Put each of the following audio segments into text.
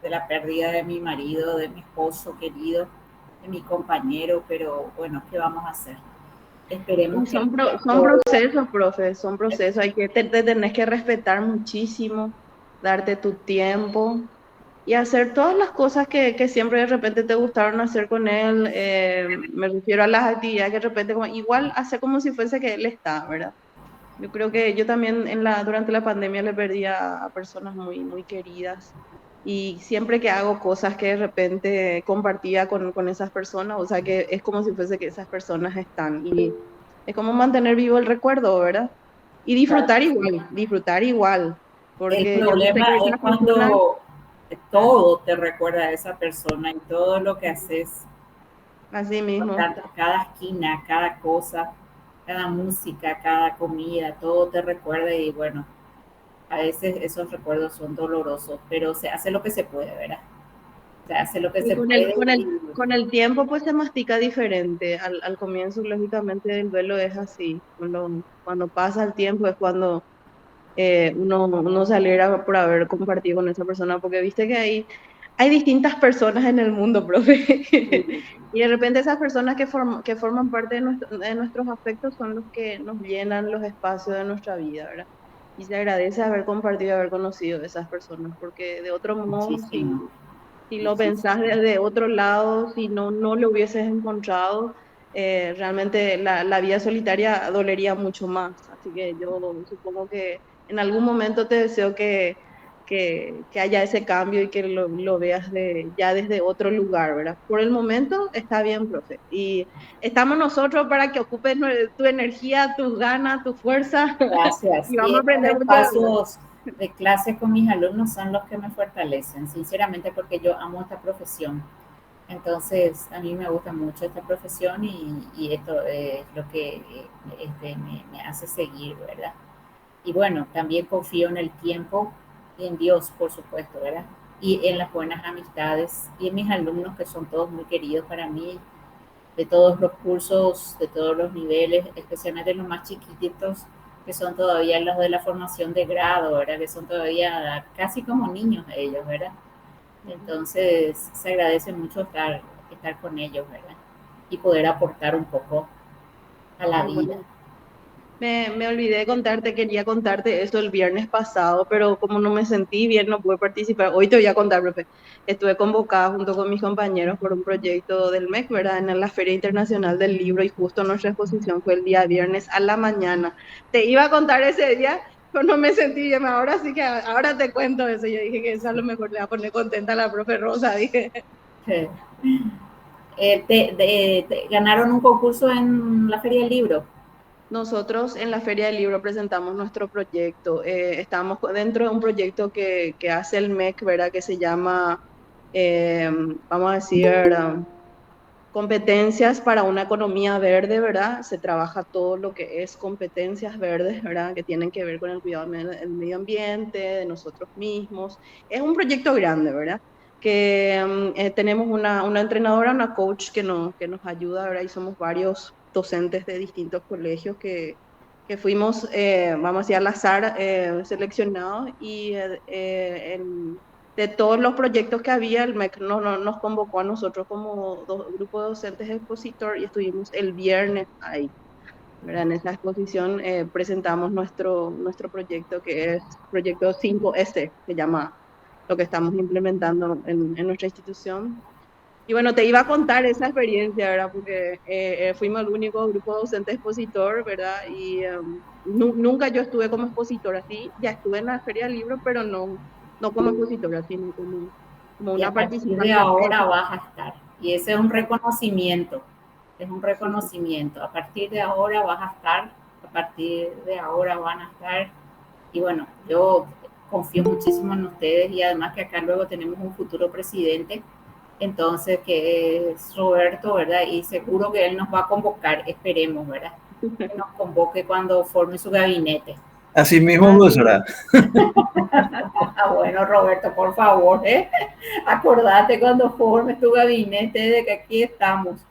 de la pérdida de mi marido, de mi esposo querido, de mi compañero, pero bueno, ¿qué vamos a hacer? Esperemos Y que el son tiempo... procesos, profe, son procesos. Te tenés que respetar muchísimo, darte tu tiempo y hacer todas las cosas que siempre de repente te gustaron hacer con él. Me refiero a las actividades que de repente, igual hacer como si fuese que él está, ¿verdad? Yo creo que yo también durante la pandemia le perdí a personas muy, muy queridas y siempre que hago cosas que de repente compartía con esas personas, o sea que es como si fuese que esas personas están y es como mantener vivo el recuerdo, ¿verdad? Y disfrutar igual, El porque yo sé problema que es esas personas, cuando todo te recuerda a esa persona y todo lo que haces, así por mismo. tanto, cada esquina, cada cosa, cada música, cada comida, todo te recuerda y bueno, a veces esos recuerdos son dolorosos, pero se hace lo que se puede, ¿verdad? Se hace lo que Y se puede y con el tiempo pues se mastica diferente. Al comienzo, lógicamente, el duelo es así. Cuando pasa el tiempo es cuando uno se alegra por haber compartido con esa persona, porque viste que hay distintas personas en el mundo, profe. Y de repente esas personas que forman parte de nuestros afectos son los que nos llenan los espacios de nuestra vida, ¿verdad? Y se agradece haber compartido, haber conocido a esas personas, porque de otro modo, muchísimo, si lo pensás muchísimo. desde otro lado, si no lo hubieses encontrado, realmente la vida solitaria dolería mucho más. Así que yo supongo que en algún momento te deseo que haya ese cambio y que lo veas ya desde otro lugar, ¿verdad? Por el momento está bien, profe. Y estamos nosotros para que ocupes tu energía, tus ganas, tu fuerza Gracias. y Y vamos a estos aprender mucho de vos. espacios de clase con mis alumnos son los que me fortalecen, sinceramente, porque yo amo esta profesión. Entonces, a mí me gusta mucho esta profesión y esto es lo que me hace seguir, ¿verdad? Y bueno, también confío en el tiempo y en Dios, por supuesto, ¿verdad? Y en las buenas amistades y en mis alumnos que son todos muy queridos para mí, de todos los cursos, de todos los niveles, especialmente los más chiquititos, que son todavía los de la formación de grado, ¿verdad? Que son todavía casi como niños ellos, ¿verdad? Entonces se agradece mucho estar con ellos, ¿verdad? Y poder aportar un poco a la Qué vida. bueno. Me olvidé de contarte, quería contarte eso el viernes pasado, pero como no me sentí bien, no pude participar. Hoy te voy a contar, profe. Estuve convocada junto con mis compañeros por un proyecto del MEC, ¿verdad? En la Feria Internacional del Libro y justo nuestra exposición fue el día viernes a la mañana. Te iba a contar ese día, pero no me sentí bien. Ahora sí que, ahora te cuento eso. Yo dije que eso a lo mejor le va a poner contenta a la profe Rosa, dije. Ganaron un concurso en la Feria del Libro. Nosotros en la Feria del Libro presentamos nuestro proyecto. Estamos dentro de un proyecto que hace el MEC, ¿verdad? Que se llama, eh, vamos a decir, competencias para una economía verde, ¿verdad? Se trabaja todo lo que es competencias verdes, ¿verdad? Que tienen que ver con el cuidado del medio ambiente, de nosotros mismos. Es un proyecto grande, ¿verdad? Que tenemos una entrenadora, una coach que nos ayuda, ¿verdad? Y somos varios docentes de distintos colegios que fuimos, vamos a decir, al azar seleccionados y de todos los proyectos que había, el MEC nos convocó a nosotros como grupo de docentes expositor y estuvimos el viernes ahí, ¿verdad? En esa exposición presentamos nuestro proyecto que es Proyecto 5S, se llama lo que estamos implementando en nuestra institución. Y bueno, te iba a contar esa experiencia, ¿verdad? Porque fuimos el único grupo docente expositor, ¿verdad? Y nunca yo estuve como expositora, así, ya estuve en la Feria del Libro, pero no como expositora, sino como Y una a partir de participante ahora activa. vas a estar. Y ese es un Sí, reconocimiento. A partir de ahora vas a estar, a partir de ahora van a estar. Y bueno, yo confío muchísimo en ustedes y además que acá luego tenemos un futuro presidente, entonces que es Roberto, ¿verdad? Y seguro que él nos va a convocar, esperemos, ¿verdad? Que nos convoque cuando forme su gabinete. Así mismo, así es. profesora. Ah, bueno, Roberto, por favor, ¿eh? Acordate cuando formes tu gabinete de que aquí estamos,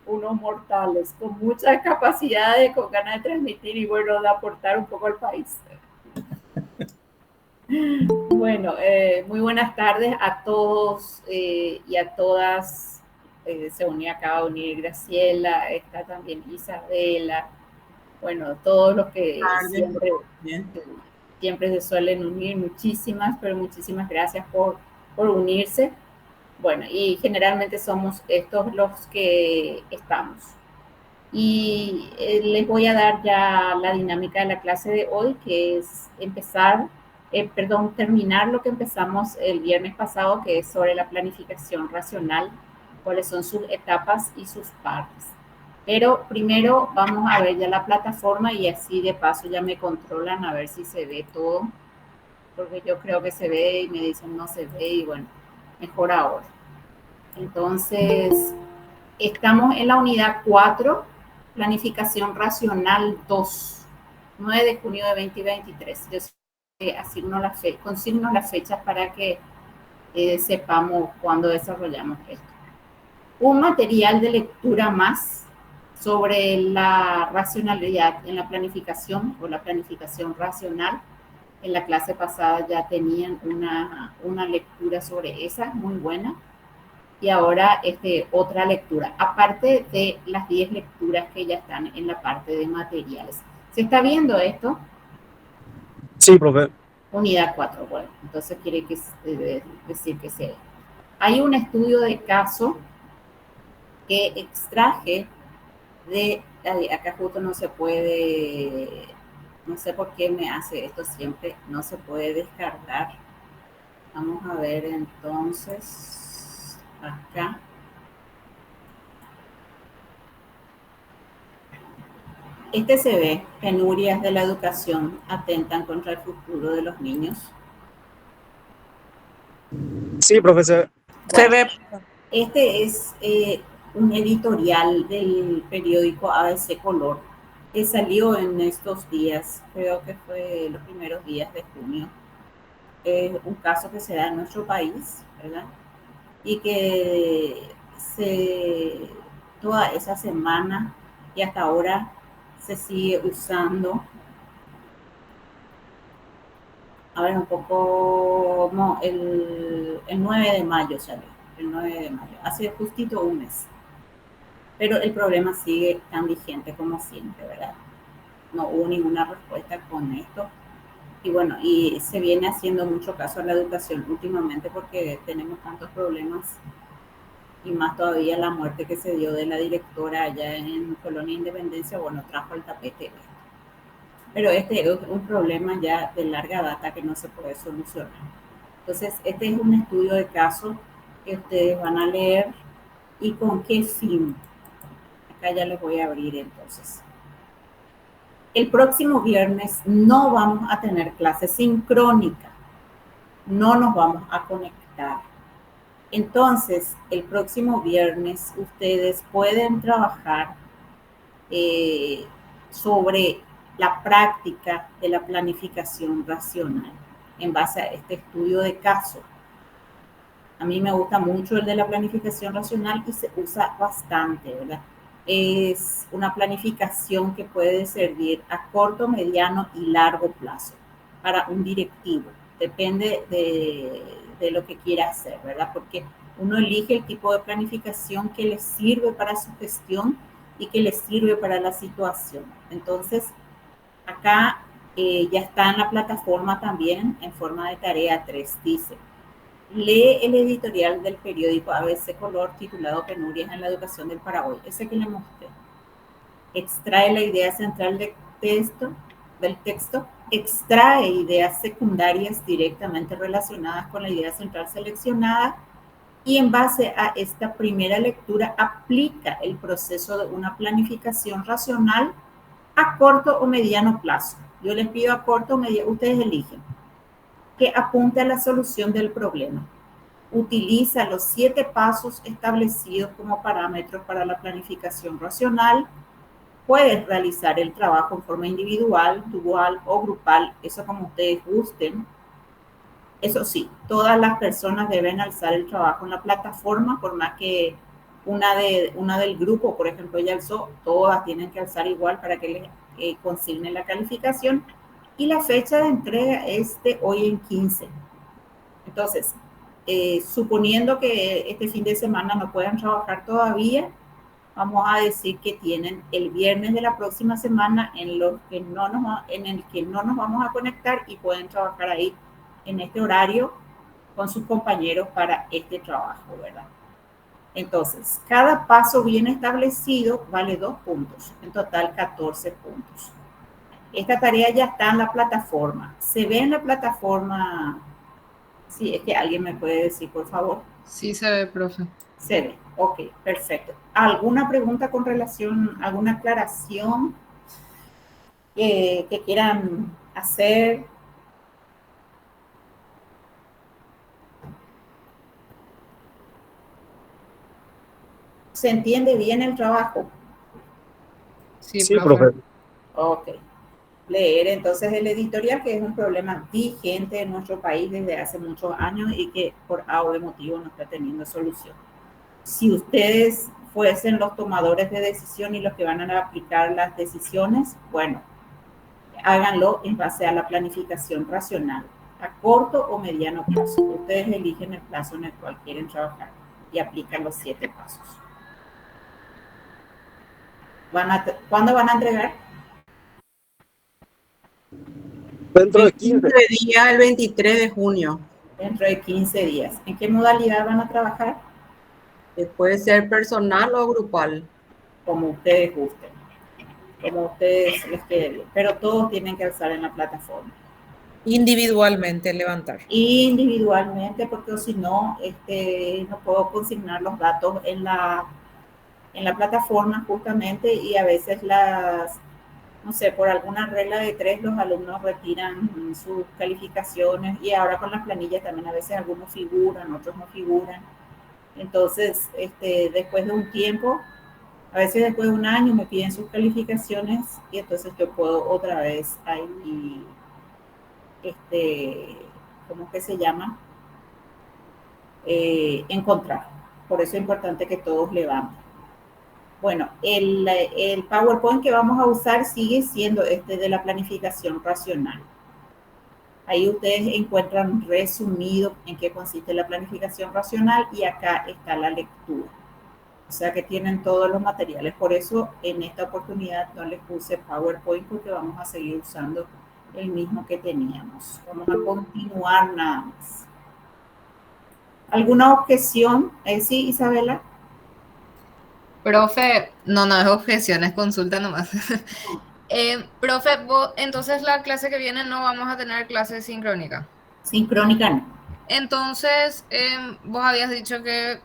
unos mortales, con muchas capacidades, con ganas de transmitir y bueno, de aportar un poco al país. Bueno, muy buenas tardes a todos y a todas. Se acaba de unir Graciela, está también Isabela, bueno, todos los que Tarde. Bien. siempre se suelen unir, muchísimas, pero muchísimas gracias por unirse. Bueno, y generalmente somos estos los que estamos. Y les voy a dar ya la dinámica de la clase de hoy, que es terminar lo que empezamos el viernes pasado, que es sobre la planificación racional, cuáles son sus etapas y sus partes. Pero primero vamos a ver ya la plataforma y así de paso ya me controlan a ver si se ve todo, porque yo creo que se ve y me dicen no se ve y bueno, mejor ahora. Entonces, estamos en la unidad 4, planificación racional 2, 9 de junio de 2023. Yo consigno las fechas para que sepamos cuándo desarrollamos esto. Un material de lectura más sobre la racionalidad en la planificación o la planificación racional. En la clase pasada ya tenían una lectura sobre esa, muy buena. Y ahora otra lectura, aparte de las 10 lecturas que ya están en la parte de materiales. ¿Se está viendo esto? Sí, profe. Unidad 4, bueno, entonces quiere decir que se ve. Hay un estudio de caso que extraje de, acá justo no se puede, no sé por qué me hace esto siempre, no se puede descargar. Vamos a ver entonces, acá. Se ve, penurias de la educación atentan contra el futuro de los niños. Sí, profesor. Bueno, se ve. Es un editorial del periódico ABC Color que salió en estos días, creo que fue los primeros días de junio. Es un caso que se da en nuestro país, ¿verdad? Y que toda esa semana y hasta ahora se sigue usando. A ver, un poco, no, el 9 de mayo salió, el 9 de mayo, hace justito un mes. Pero el problema sigue tan vigente como siempre, ¿verdad? No hubo ninguna respuesta con esto. Y bueno, y se viene haciendo mucho caso a la educación últimamente porque tenemos tantos problemas y más todavía la muerte que se dio de la directora allá en Colonia Independencia, bueno, trajo al tapete. Pero es un problema ya de larga data que no se puede solucionar. Entonces, este es un estudio de caso que ustedes van a leer y con qué fin. Acá ya les voy a abrir entonces. El próximo viernes no vamos a tener clase sincrónica. No nos vamos a conectar. Entonces, el próximo viernes ustedes pueden trabajar sobre la práctica de la planificación racional en base a este estudio de caso. A mí me gusta mucho el de la planificación racional y se usa bastante, ¿verdad? Es una planificación que puede servir a corto, mediano y largo plazo para un directivo. Depende de lo que quiera hacer, ¿verdad? Porque uno elige el tipo de planificación que le sirve para su gestión y que le sirve para la situación. Entonces, acá ya está en la plataforma también en forma de tarea 3, dice. Lee el editorial del periódico ABC Color titulado Penurias en la Educación del Paraguay, ese que le mostré. Extrae la idea central del texto, extrae ideas secundarias directamente relacionadas con la idea central seleccionada y en base a esta primera lectura aplica el proceso de una planificación racional a corto o mediano plazo. Yo les pido a corto o mediano, ustedes eligen, que apunte a la solución del problema. Utiliza los 7 pasos establecidos como parámetros para la planificación racional. Puedes realizar el trabajo en forma individual, dual o grupal, eso como ustedes gusten. Eso sí, todas las personas deben alzar el trabajo en la plataforma, por más que una del grupo, por ejemplo, ella alzó, todas tienen que alzar igual para que les consignen la calificación. Y la fecha de entrega es de hoy en 15. Entonces, suponiendo que este fin de semana no puedan trabajar todavía, vamos a decir que tienen el viernes de la próxima semana en el que no nos vamos a conectar y pueden trabajar ahí en este horario con sus compañeros para este trabajo, ¿verdad? Entonces, cada paso bien establecido vale 2 puntos, en total 14 puntos. Esta tarea ya está en la plataforma. ¿Se ve en la plataforma? Sí, es que alguien me puede decir, por favor. Sí se ve, profe. Se ve, ok, perfecto. ¿Alguna pregunta con relación, alguna aclaración que quieran hacer? ¿Se entiende bien el trabajo? Sí, Sí, profe. profe. Ok. Leer entonces el editorial, que es un problema vigente en nuestro país desde hace muchos años y que por A o B motivo no está teniendo solución. Si ustedes fuesen los tomadores de decisión y los que van a aplicar las decisiones, bueno, háganlo en base a la planificación racional, a corto o mediano plazo. Ustedes eligen el plazo en el cual quieren trabajar y aplican los 7 pasos. ¿Cuándo van a entregar? Dentro de En 15 15. días, el 23 de junio. Dentro de 15 días. ¿En qué modalidad van a trabajar? Puede ser personal o grupal. Como ustedes gusten, como ustedes les quede bien, pero todos tienen que estar en la plataforma. Individualmente levantar. Individualmente, porque si no, no puedo consignar los datos en la plataforma justamente y a veces no sé, por alguna regla de 3 los alumnos retiran sus calificaciones y ahora con las planillas también a veces algunos figuran, otros no figuran. Entonces, después de un tiempo, a veces después de un año me piden sus calificaciones y entonces yo puedo otra vez ahí, ¿cómo que se llama? Encontrar. Por eso es importante que todos levanten. Bueno, el PowerPoint que vamos a usar sigue siendo de la planificación racional. Ahí ustedes encuentran resumido en qué consiste la planificación racional y acá está la lectura. O sea que tienen todos los materiales. Por eso en esta oportunidad no les puse PowerPoint porque vamos a seguir usando el mismo que teníamos. Vamos a continuar nada más. ¿Alguna objeción? Sí, Isabela. Profe, no es objeción, es consulta nomás. Profe, entonces la clase que viene no vamos a tener clase sincrónica. Sincrónica no. Entonces, vos habías dicho que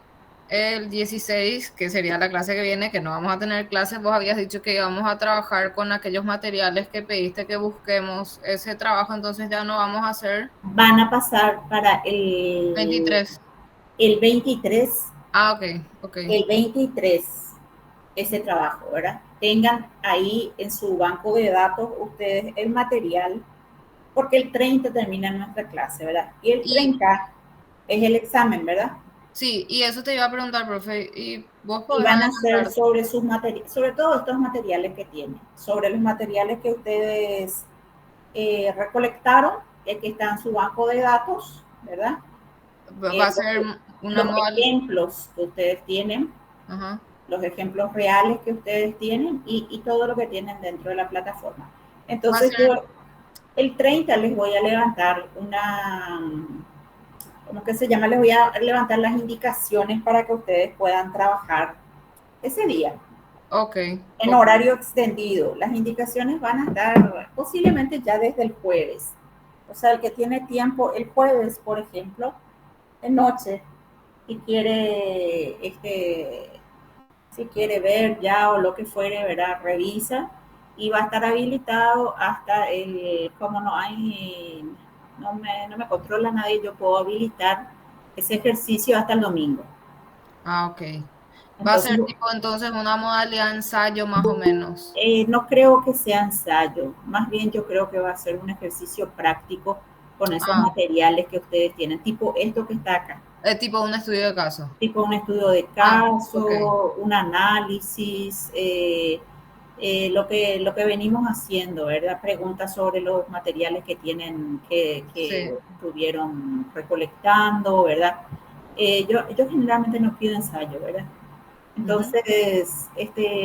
el 16, que sería la clase que viene, que no vamos a tener clases, vos habías dicho que íbamos a trabajar con aquellos materiales que pediste que busquemos. Ese trabajo entonces ya no vamos a hacer. Van a pasar para 23. El 23. Ah, ok. El 23, ese trabajo, ¿verdad? Tengan ahí en su banco de datos ustedes el material, porque el 30 termina nuestra clase, ¿verdad? Y el 30 es el examen, ¿verdad? Sí, y eso te iba a preguntar, profe, y vos Y podés van a ser adelantar. sobre sus materiales, sobre todo estos materiales que tienen, sobre los materiales que ustedes recolectaron, que están en su banco de datos, ¿verdad? Va a ser una los ejemplos que ustedes tienen, Ajá. los ejemplos reales que ustedes tienen y todo lo que tienen dentro de la plataforma. Entonces yo el 30 les voy a levantar ¿cómo que se llama? Les voy a levantar las indicaciones para que ustedes puedan trabajar ese día. Ok. En horario extendido. Las indicaciones van a estar posiblemente ya desde el jueves. O sea, el que tiene tiempo el jueves, por ejemplo, de noche, y quiere, si quiere ver ya o lo que fuere, ¿verdad? Revisa y va a estar habilitado hasta como no me controla nadie, yo puedo habilitar ese ejercicio hasta el domingo. Ah, ok. Va a Entonces, ser tipo entonces una modalidad de ensayo más o menos. No creo que sea ensayo, más bien yo creo que va a ser un ejercicio práctico con esos materiales que ustedes tienen, tipo esto que está acá. Es tipo un estudio de caso. Tipo un estudio de caso, okay. un análisis, lo que venimos haciendo, ¿verdad? Preguntas sobre los materiales que tienen, que Sí. estuvieron recolectando, ¿verdad? Yo generalmente no pido ensayo, ¿verdad? Entonces,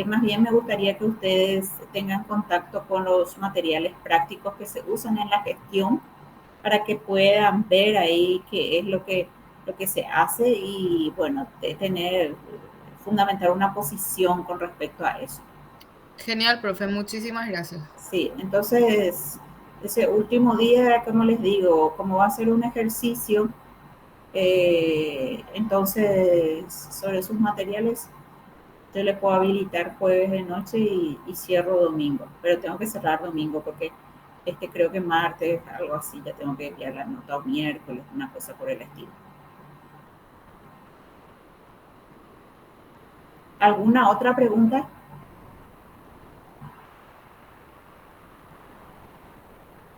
más bien me gustaría que ustedes tengan contacto con los materiales prácticos que se usan en la gestión para que puedan ver ahí qué es lo que se hace y, bueno, fundamentar una posición con respecto a eso. Genial, profe, muchísimas gracias. Sí, entonces, ese último día, como les digo, como va a ser un ejercicio, entonces, sobre sus materiales, yo le puedo habilitar jueves de noche y cierro domingo, pero tengo que cerrar domingo porque creo que martes, algo así, ya tengo que enviar la nota, o miércoles, una cosa por el estilo. ¿Alguna otra pregunta?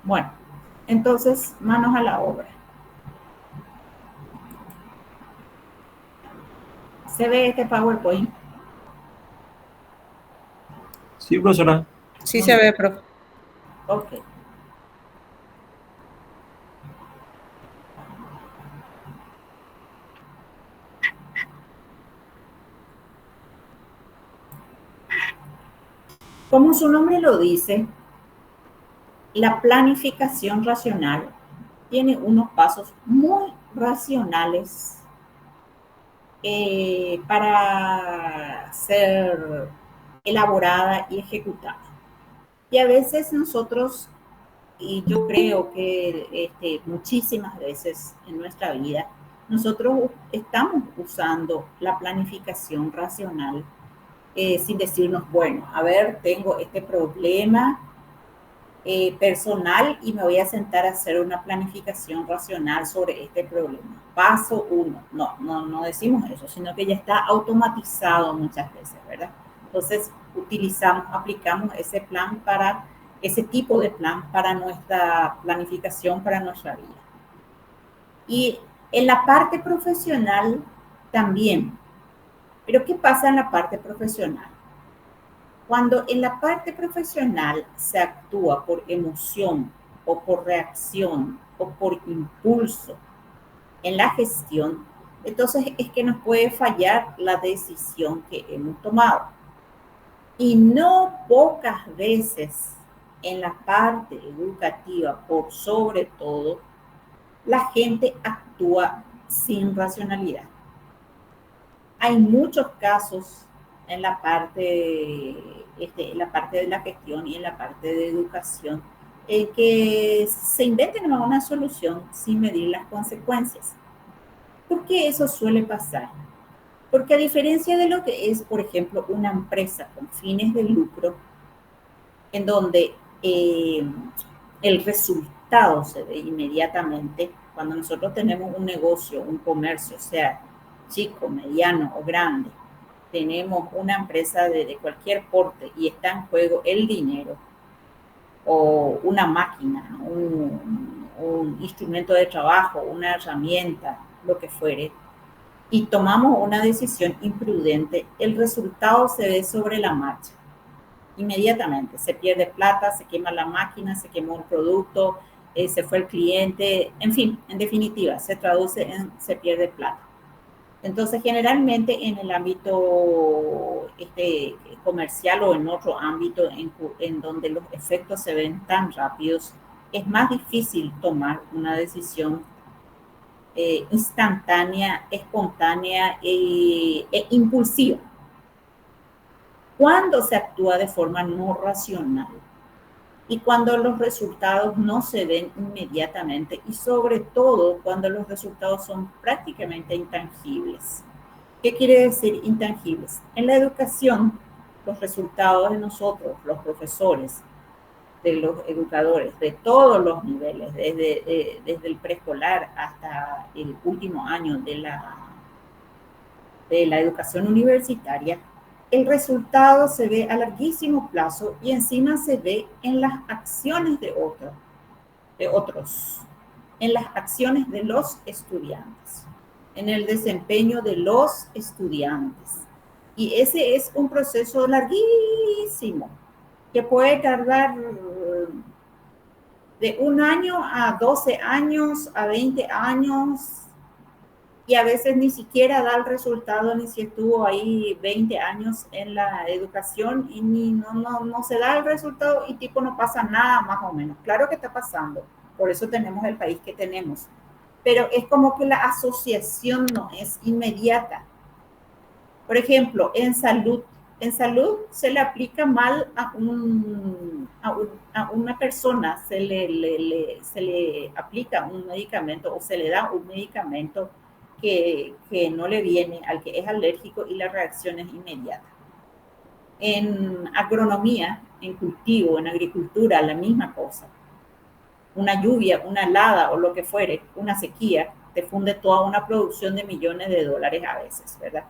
Bueno, entonces, manos a la obra. ¿Se ve este PowerPoint? Sí, profesora. Sí Muy se bien. ve, profe. Ok. Como su nombre lo dice, la planificación racional tiene unos pasos muy racionales para ser elaborada y ejecutada. Y a veces nosotros, y yo creo que muchísimas veces en nuestra vida, nosotros estamos usando la planificación racional sin decirnos, bueno, a ver, tengo este problema personal y me voy a sentar a hacer una planificación racional sobre este problema. Paso 1. No decimos eso, sino que ya está automatizado muchas veces, ¿verdad? Entonces, aplicamos ese tipo de plan para nuestra planificación, para nuestra vida. Y en la parte profesional también. Pero ¿qué pasa en la parte profesional? Cuando en la parte profesional se actúa por emoción o por reacción o por impulso en la gestión, entonces es que nos puede fallar la decisión que hemos tomado. Y no pocas veces en la parte educativa, por sobre todo, la gente actúa sin racionalidad. Hay muchos casos en la parte de la gestión y en la parte de educación que se inventen una solución sin medir las consecuencias. ¿Por qué eso suele pasar? Porque a diferencia de lo que es, por ejemplo, una empresa con fines de lucro, en donde el resultado se ve inmediatamente, cuando nosotros tenemos un negocio, un comercio, sea chico, mediano o grande, tenemos una empresa de cualquier porte y está en juego el dinero o una máquina, un instrumento de trabajo, una herramienta, lo que fuere, y tomamos una decisión imprudente, el resultado se ve sobre la marcha. Inmediatamente, se pierde plata, se quema la máquina, se quemó el producto, se fue el cliente, en fin, en definitiva, se traduce en se pierde plata. Entonces, generalmente en el ámbito comercial o en otro ámbito en donde los efectos se ven tan rápidos, es más difícil tomar una decisión instantánea, espontánea e impulsiva. Cuando se actúa de forma no racional y cuando los resultados no se ven inmediatamente y sobre todo cuando los resultados son prácticamente intangibles. ¿Qué quiere decir intangibles? En la educación, los resultados de nosotros, los profesores, de los educadores, de todos los niveles, desde el preescolar hasta el último año de la educación universitaria, el resultado se ve a larguísimo plazo y encima se ve en las acciones de otros, en las acciones de los estudiantes, en el desempeño de los estudiantes. Y ese es un proceso larguísimo, que puede tardar de 1 año a 12 años, a 20 años, y a veces ni siquiera da el resultado, ni si estuvo ahí 20 años en la educación y no se da el resultado y tipo no pasa nada más o menos. Claro que está pasando, por eso tenemos el país que tenemos, pero es como que la asociación no es inmediata. Por ejemplo, en salud se le aplica mal a una persona, se le aplica un medicamento o se le da un medicamento que no le viene al que es alérgico y la reacción es inmediata. En agronomía, en cultivo, en agricultura, la misma cosa. Una lluvia, una helada o lo que fuere, una sequía, te funde toda una producción de millones de dólares a veces, ¿verdad?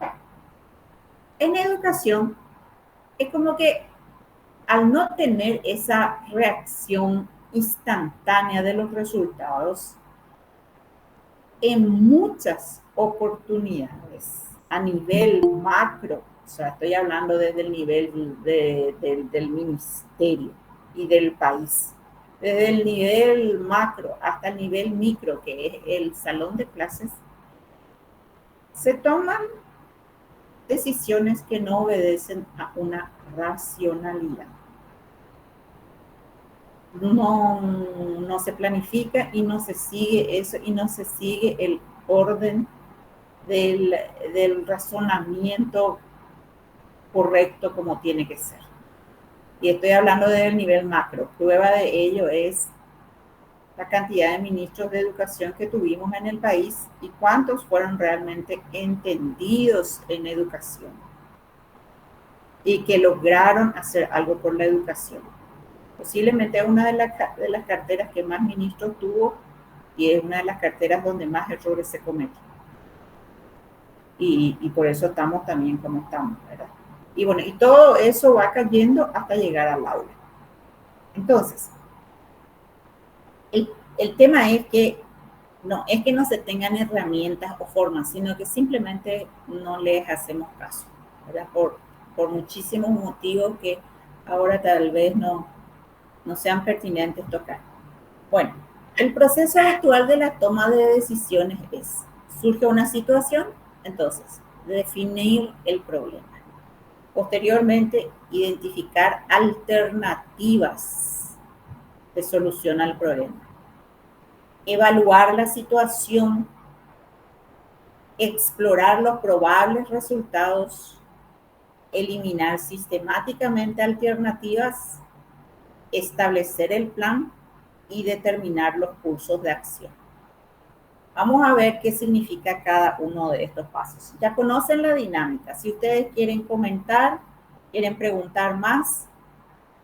En educación, es como que al no tener esa reacción instantánea de los resultados, en muchas oportunidades a nivel macro, o sea, estoy hablando desde el nivel del ministerio y del país, desde el nivel macro hasta el nivel micro, que es el salón de clases, se toman decisiones que no obedecen a una racionalidad. No se planifica y no se sigue eso y no se sigue el orden del razonamiento correcto como tiene que ser. Y estoy hablando del nivel macro. Prueba de ello es la cantidad de ministros de educación que tuvimos en el país y cuántos fueron realmente entendidos en educación y que lograron hacer algo por la educación. Posiblemente una de las carteras que más ministros tuvo y es una de las carteras donde más errores se cometen. Y por eso estamos también como estamos, ¿verdad? Y bueno, y todo eso va cayendo hasta llegar al aula. Entonces, el tema es que no se tengan herramientas o formas, sino que simplemente no les hacemos caso, ¿verdad? Por muchísimos motivos que ahora tal vez no sean pertinentes tocar. Bueno, el proceso actual de la toma de decisiones es, surge una situación, entonces, definir el problema. Posteriormente, identificar alternativas de solución al problema. Evaluar la situación, explorar los probables resultados, eliminar sistemáticamente alternativas, establecer el plan y determinar los cursos de acción. Vamos a ver qué significa cada uno de estos pasos. Ya conocen la dinámica. Si ustedes quieren comentar, quieren preguntar más,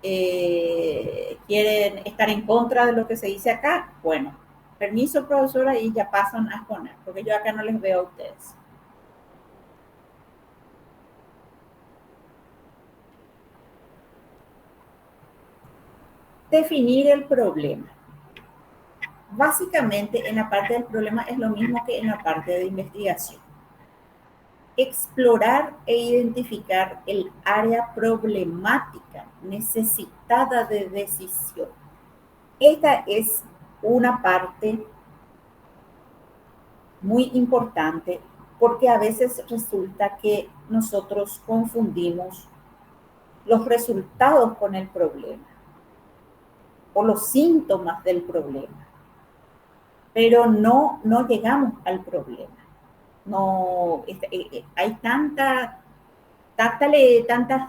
quieren estar en contra de lo que se dice acá, bueno, permiso, profesora, y ya pasan a exponer, porque yo acá no les veo a ustedes. Definir el problema. Básicamente, en la parte del problema es lo mismo que en la parte de investigación. Explorar e identificar el área problemática necesitada de decisión. Esta es una parte muy importante porque a veces resulta que nosotros confundimos los resultados con el problema o los síntomas del problema, pero no llegamos al problema. No, hay tantos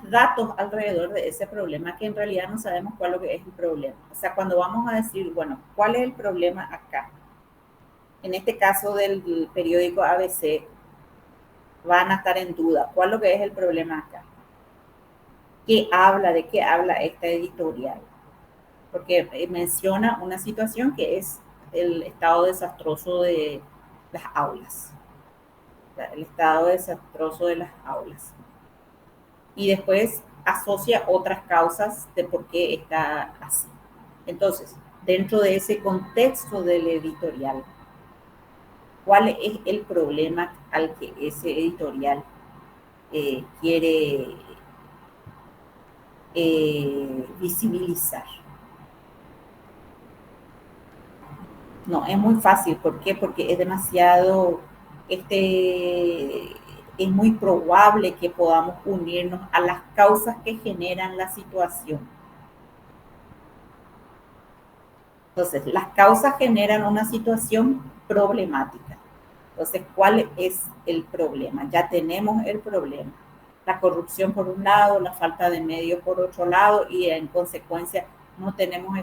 datos alrededor de ese problema que en realidad no sabemos cuál es el problema. O sea, cuando vamos a decir, bueno, ¿cuál es el problema acá? En este caso del periódico ABC, van a estar en duda. ¿Cuál es lo que es el problema acá? ¿De qué habla esta editorial? Porque menciona una situación que es el estado desastroso de las aulas. El estado desastroso de las aulas. Y después asocia otras causas de por qué está así. Entonces, dentro de ese contexto del editorial, ¿cuál es el problema al que ese editorial quiere visibilizar. No, es muy fácil. ¿Por qué? Porque es demasiado, es muy probable que podamos unirnos a las causas que generan la situación. Entonces, las causas generan una situación problemática. Entonces, ¿cuál es el problema? Ya tenemos el problema. La corrupción por un lado, la falta de medios por otro lado, y en consecuencia no tenemos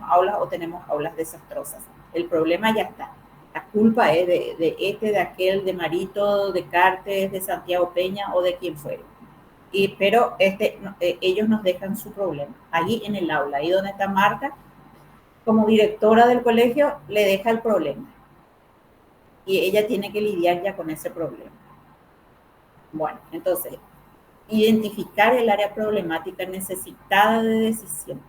aulas o tenemos aulas desastrosas. El problema ya está. La culpa es de aquel, de Marito, de Cartes, de Santiago Peña o de quien fuere. Pero ellos nos dejan su problema. Allí en el aula, ahí donde está Marta, como directora del colegio, le deja el problema. Y ella tiene que lidiar ya con ese problema. Bueno, entonces, identificar el área problemática necesitada de decisión.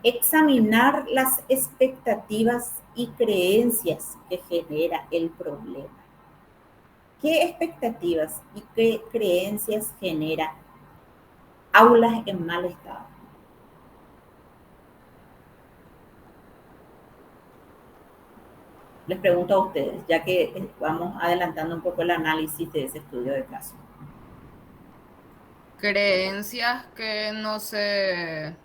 Examinar las expectativas y creencias que genera el problema. ¿Qué expectativas y qué creencias genera aulas en mal estado? Les pregunto a ustedes, ya que vamos adelantando un poco el análisis de ese estudio de caso. Creencias que no sé,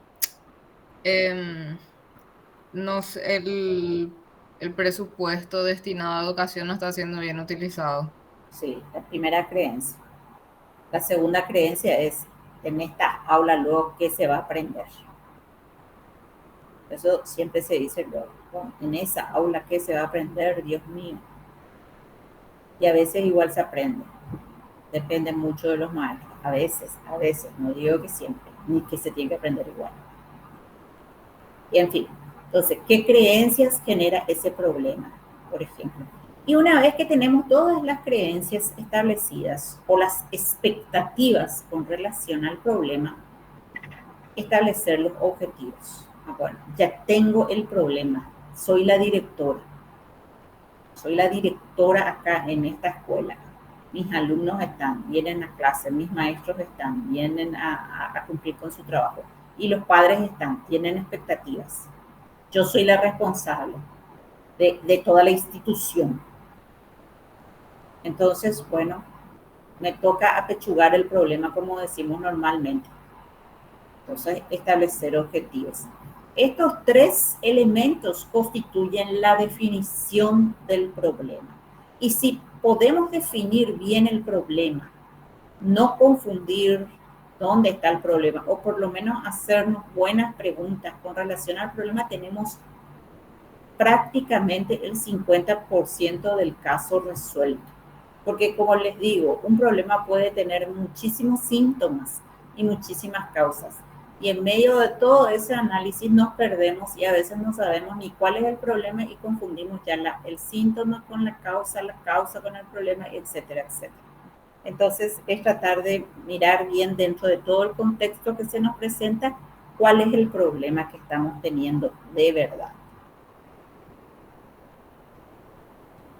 el presupuesto destinado a educación no está siendo bien utilizado. Sí, la primera creencia. La segunda creencia es, en esta aula luego, ¿qué se va a aprender? Eso siempre se dice luego, ¿no? En esa aula, ¿qué se va a aprender? Dios mío. Y a veces igual se aprende. Depende mucho de los maestros. A veces, no digo que siempre, ni que se tiene que aprender igual. Y en fin, entonces, ¿qué creencias genera ese problema, por ejemplo? Y una vez que tenemos todas las creencias establecidas o las expectativas con relación al problema, establecer los objetivos. Bueno, ya tengo el problema, soy la directora acá en esta escuela. Mis alumnos vienen a clase, mis maestros vienen a cumplir con su trabajo. Y los padres tienen expectativas. Yo soy la responsable de toda la institución. Entonces, bueno, me toca apechugar el problema como decimos normalmente. Entonces, establecer objetivos. Estos tres elementos constituyen la definición del problema. Y si podemos definir bien el problema, no confundir dónde está el problema, o por lo menos hacernos buenas preguntas con relación al problema, tenemos prácticamente el 50% del caso resuelto. Porque como les digo, un problema puede tener muchísimos síntomas y muchísimas causas. Y en medio de todo ese análisis nos perdemos y a veces no sabemos ni cuál es el problema y confundimos ya el síntoma con la causa con el problema, etcétera, etcétera. Entonces es tratar de mirar bien dentro de todo el contexto que se nos presenta cuál es el problema que estamos teniendo de verdad.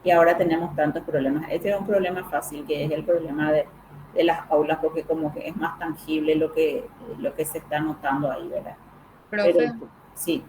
Y ahora tenemos tantos problemas. Este es un problema fácil, que es el problema de las aulas, porque como que es más tangible lo que se está notando ahí, ¿verdad? Profe, Pero, sí.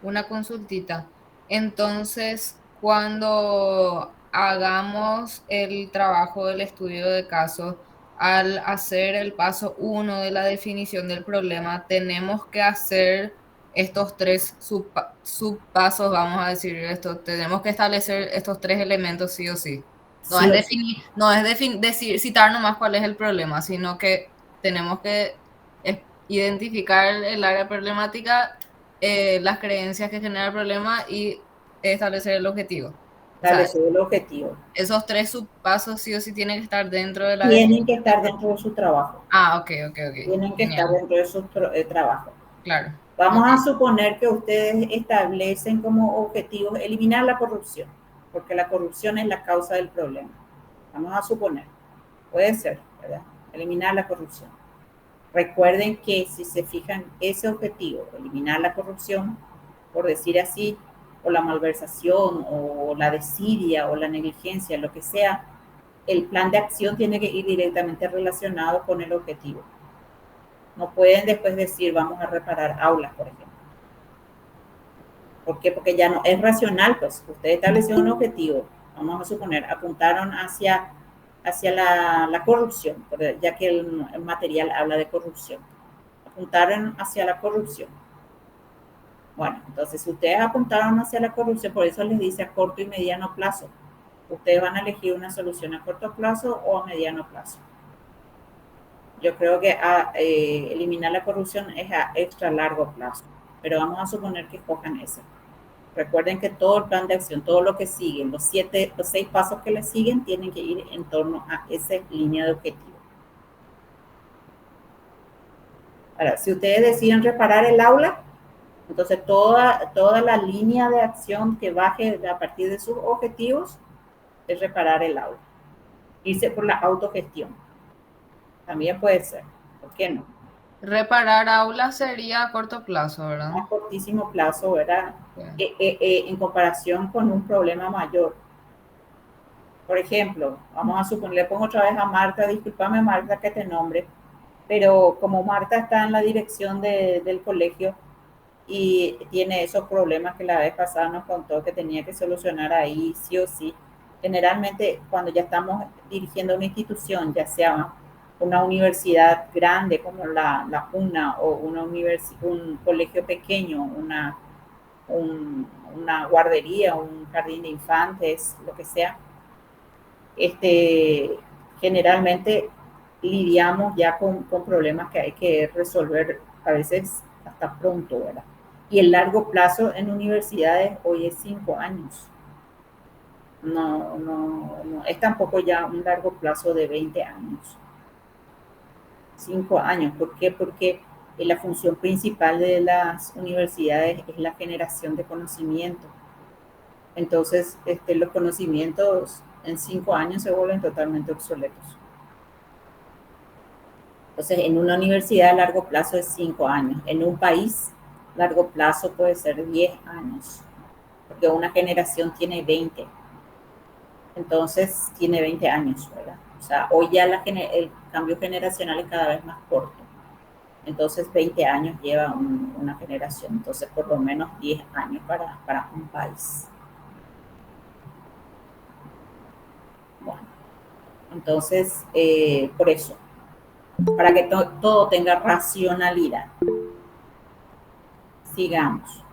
Una consultita. Entonces, cuando hagamos el trabajo del estudio de caso, al hacer el paso 1 de la definición del problema, tenemos que hacer estos tres subpasos, vamos a decir esto, tenemos que establecer estos tres elementos sí o sí. No es definir, no es decir, citar nomás cuál es el problema, sino que tenemos que identificar el área problemática, las creencias que generan el problema y establecer el objetivo. Establecer el objetivo. Esos tres subpasos sí o sí tienen que estar dentro de la Tienen que estar dentro de su trabajo. Ah, ok. Tienen que estar dentro de su trabajo. Claro. Vamos a suponer que ustedes establecen como objetivo eliminar la corrupción, porque la corrupción es la causa del problema. Vamos a suponer, puede ser, ¿verdad? Eliminar la corrupción. Recuerden que si se fijan ese objetivo, eliminar la corrupción, por decir así, o la malversación, o la desidia, o la negligencia, lo que sea, el plan de acción tiene que ir directamente relacionado con el objetivo. No pueden después decir, vamos a reparar aulas, por ejemplo. ¿Por qué? Porque ya no es racional, pues usted estableció un objetivo, vamos a suponer, apuntaron hacia la corrupción, ya que el material habla de corrupción. Apuntaron hacia la corrupción. Bueno, entonces si ustedes apuntaron hacia la corrupción, por eso les dice a corto y mediano plazo. Ustedes van a elegir una solución a corto plazo o a mediano plazo. Yo creo que eliminar la corrupción es a extra largo plazo, pero vamos a suponer que escojan ese. Recuerden que todo el plan de acción, todo lo que siguen, los 6 pasos que le siguen, tienen que ir en torno a esa línea de objetivo. Ahora, si ustedes deciden reparar el aula, entonces toda la línea de acción que baje a partir de sus objetivos es reparar el aula. Irse por la autogestión. También puede ser. ¿Por qué no? Reparar aulas sería a corto plazo, ¿verdad? A cortísimo plazo, ¿verdad? En comparación con un problema mayor. Por ejemplo, vamos a suponer, le pongo otra vez a Marta, discúlpame Marta que te nombre, pero como Marta está en la dirección del colegio y tiene esos problemas que la vez pasada nos contó que tenía que solucionar ahí sí o sí, generalmente cuando ya estamos dirigiendo una institución, ya sea una universidad grande como la UNA o un colegio pequeño, una guardería, un jardín de infantes, lo que sea, generalmente lidiamos ya con problemas que hay que resolver a veces hasta pronto, ¿verdad? Y el largo plazo en universidades hoy es 5 años. No es tampoco ya un largo plazo de 20 años. 5 años. ¿Por qué? Porque la función principal de las universidades es la generación de conocimiento. Entonces, los conocimientos en 5 años se vuelven totalmente obsoletos. Entonces, en una universidad a largo plazo es 5 años. En un país, largo plazo puede ser 10 años. Porque una generación tiene 20. Entonces, tiene 20 años, ¿verdad? O sea, hoy ya el cambio generacional es cada vez más corto. Entonces, 20 años lleva una generación. Entonces, por lo menos 10 años para un país. Bueno, entonces, por eso, para que todo tenga racionalidad. Sigamos.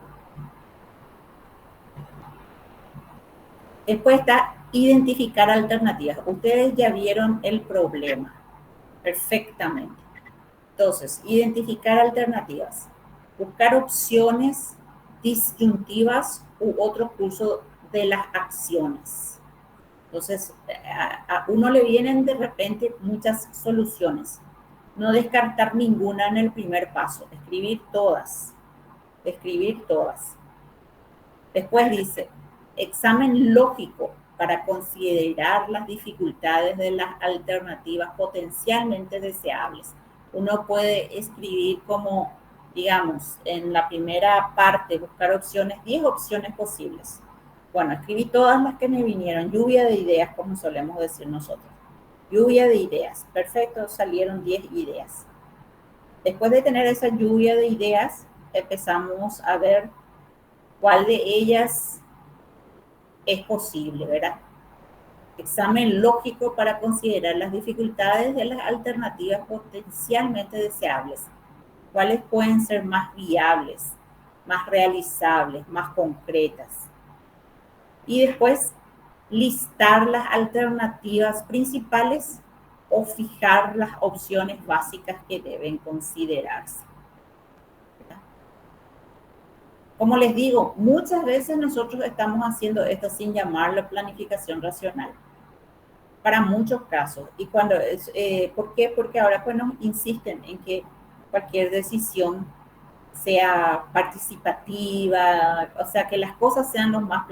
Después está identificar alternativas. Ustedes ya vieron el problema perfectamente. Entonces, identificar alternativas. Buscar opciones disyuntivas u otro curso de las acciones. Entonces, a uno le vienen de repente muchas soluciones. No descartar ninguna en el primer paso. Escribir todas. Escribir todas. Después dice, examen lógico para considerar las dificultades de las alternativas potencialmente deseables. Uno puede escribir como, digamos, en la primera parte, buscar opciones, 10 opciones posibles. Bueno, escribí todas las que me vinieron, lluvia de ideas, como solemos decir nosotros. Lluvia de ideas, perfecto, salieron 10 ideas. Después de tener esa lluvia de ideas, empezamos a ver cuál de ellas es posible, ¿verdad? Examen lógico para considerar las dificultades de las alternativas potencialmente deseables. ¿Cuáles pueden ser más viables, más realizables, más concretas? Y después, listar las alternativas principales o fijar las opciones básicas que deben considerarse. Como les digo, muchas veces nosotros estamos haciendo esto sin llamarlo planificación racional. Para muchos casos. ¿Y por qué? Porque ahora pues nos insisten en que cualquier decisión sea participativa, o sea, que las cosas sean lo más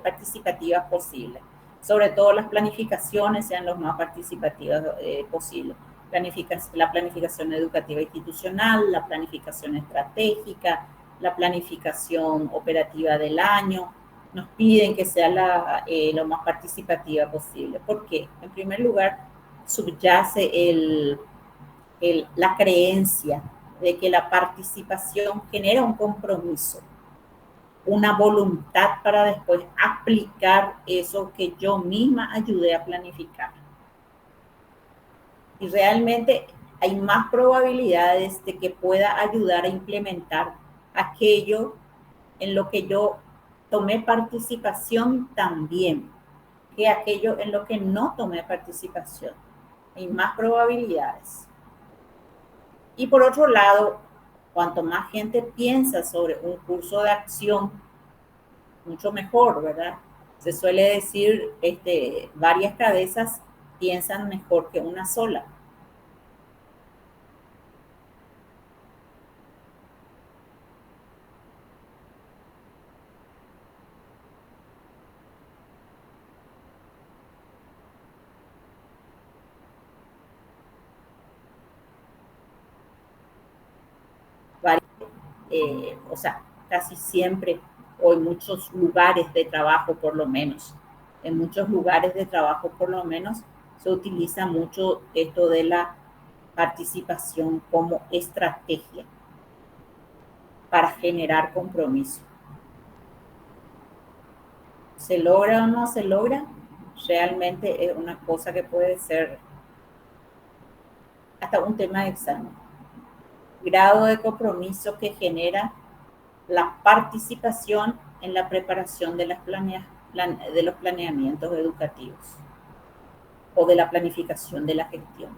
participativas posible. Sobre todo las planificaciones sean lo más participativas posible. La planificación educativa institucional, la planificación estratégica, la planificación operativa del año. nos piden que sea lo más participativa posible. ¿Por qué? En primer lugar, subyace la creencia de que la participación genera un compromiso, una voluntad para después aplicar eso que yo misma ayudé a planificar. Y realmente hay más probabilidades de que pueda ayudar a implementar aquello en lo que yo tomé participación también, que aquello en lo que no tomé participación. Hay más probabilidades. Y por otro lado, cuanto más gente piensa sobre un curso de acción, mucho mejor, ¿verdad? Se suele decir, varias cabezas piensan mejor que una sola. O sea, casi siempre, o en muchos lugares de trabajo por lo menos, en muchos lugares de trabajo por lo menos, se utiliza mucho esto de la participación como estrategia para generar compromiso. ¿Se logra o no se logra? Realmente es una cosa que puede ser hasta un tema de examen. Grado de compromiso que genera la participación en la preparación de los planeamientos educativos o de la planificación de la gestión.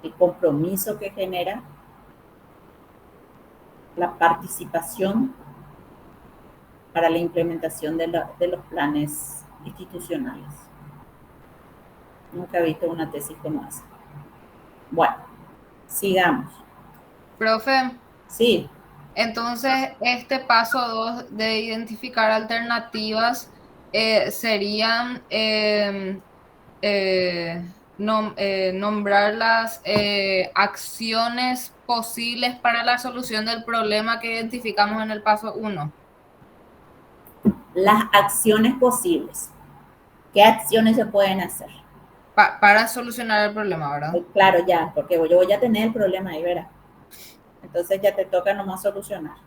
El compromiso que genera la participación para la implementación de los planes institucionales. Nunca he visto una tesis como esa. Bueno, sigamos. Profe, Sí. entonces este paso 2 de identificar alternativas serían nombrar las acciones posibles para la solución del problema que identificamos en el paso 1. Las acciones posibles. ¿Qué acciones se pueden hacer? Para solucionar el problema, ¿verdad? Claro, ya, porque yo voy a tener el problema ahí, ¿verdad? Entonces ya te toca nomás solucionar.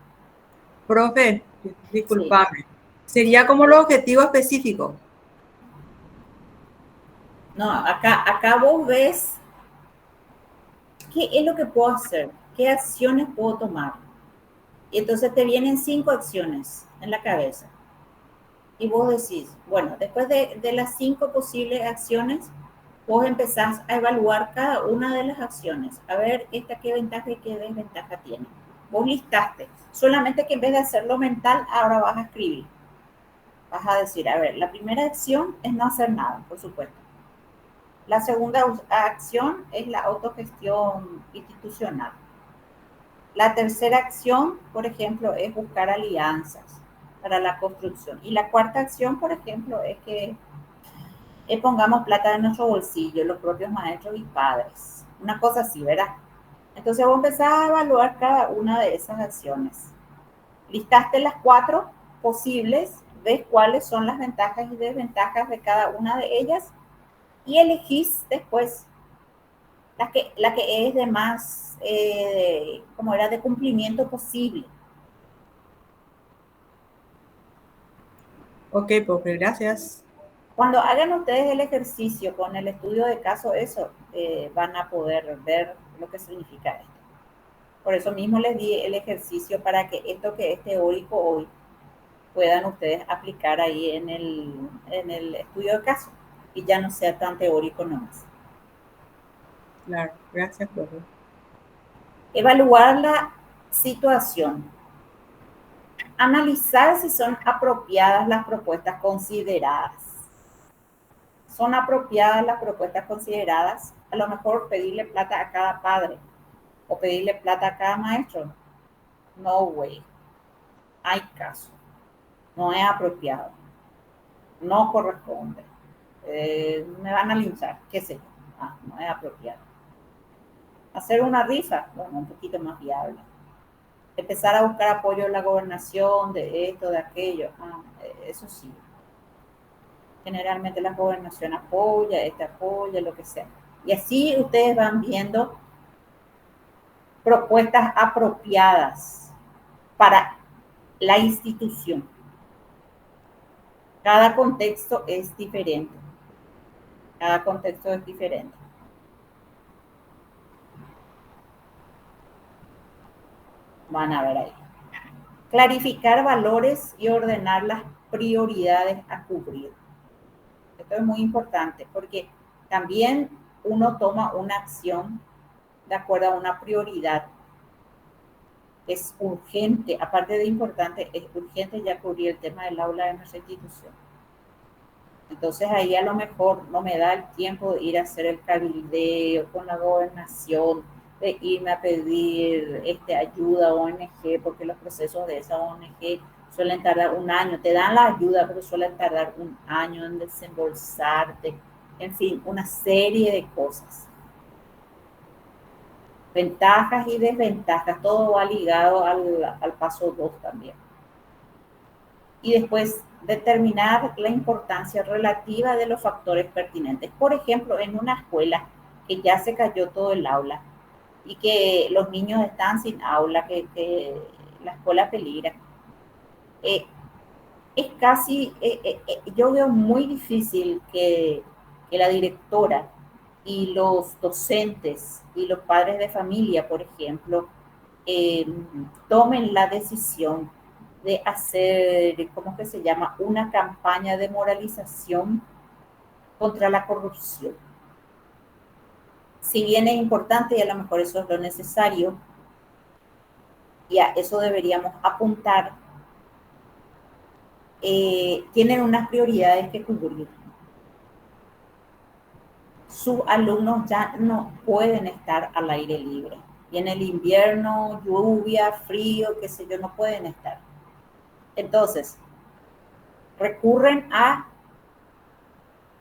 Profe, disculpame. Sería como el objetivo específico. No, acá vos ves qué es lo que puedo hacer, qué acciones puedo tomar. Y entonces te vienen 5 acciones en la cabeza. Y vos decís, bueno, después de las 5 posibles acciones, vos empezás a evaluar cada una de las acciones, a ver esta qué ventaja y qué desventaja tiene. Vos listaste, solamente que en vez de hacerlo mental, ahora vas a escribir. Vas a decir, a ver, la primera acción es no hacer nada, por supuesto. La segunda acción es la autogestión institucional. La tercera acción, por ejemplo, es buscar alianzas para la construcción. Y la cuarta acción, por ejemplo, es que pongamos plata en nuestro bolsillo, los propios maestros y padres. Una cosa así, ¿verdad? Entonces vos empezás a evaluar cada una de esas acciones. Listaste las 4 posibles, ves cuáles son las ventajas y desventajas de cada una de ellas y elegís después la que es de más, como era, de cumplimiento posible. Ok, profe, gracias. Cuando hagan ustedes el ejercicio con el estudio de caso, eso van a poder ver lo que significa esto. Por eso mismo les di el ejercicio para que esto que es teórico hoy puedan ustedes aplicar ahí en el estudio de caso y ya no sea tan teórico nomás. Claro, gracias, profe. Evaluar la situación. Analizar si son apropiadas las propuestas consideradas. ¿Son apropiadas las propuestas consideradas? A lo mejor pedirle plata a cada padre o pedirle plata a cada maestro. No way. Hay caso. No es apropiado. No corresponde. Me van a linchar, qué sé yo. No es apropiado. Hacer una rifa, bueno, un poquito más viable. Empezar a buscar apoyo de la gobernación, de esto, de aquello, eso sí. Generalmente la gobernación apoya, apoya, lo que sea. Y así ustedes van viendo propuestas apropiadas para la institución. Cada contexto es diferente. Cada contexto es diferente. Van a ver ahí. Clarificar valores y ordenar las prioridades a cubrir. Esto es muy importante porque también uno toma una acción de acuerdo a una prioridad. Es urgente, aparte de importante, es urgente ya cubrir el tema del aula de nuestra institución. Entonces ahí a lo mejor no me da el tiempo de ir a hacer el cabildeo con la gobernación, de irme a pedir ayuda a ONG, porque los procesos de esa ONG suelen tardar un año. Te dan la ayuda, pero suelen tardar un año en desembolsarte. En fin, una serie de cosas. Ventajas y desventajas, todo va ligado al paso 2 también. Y después determinar la importancia relativa de los factores pertinentes. Por ejemplo, en una escuela que ya se cayó todo el aula y que los niños están sin aula, que la escuela peligra, es casi, yo veo muy difícil que la directora y los docentes y los padres de familia, por ejemplo, tomen la decisión de hacer, ¿cómo que se llama? Una campaña de moralización contra la corrupción. Si bien es importante y a lo mejor eso es lo necesario, y a eso deberíamos apuntar, tienen unas prioridades que cubrir. Sus alumnos ya no pueden estar al aire libre. Y en el invierno, lluvia, frío, qué sé yo, no pueden estar. Entonces, recurren a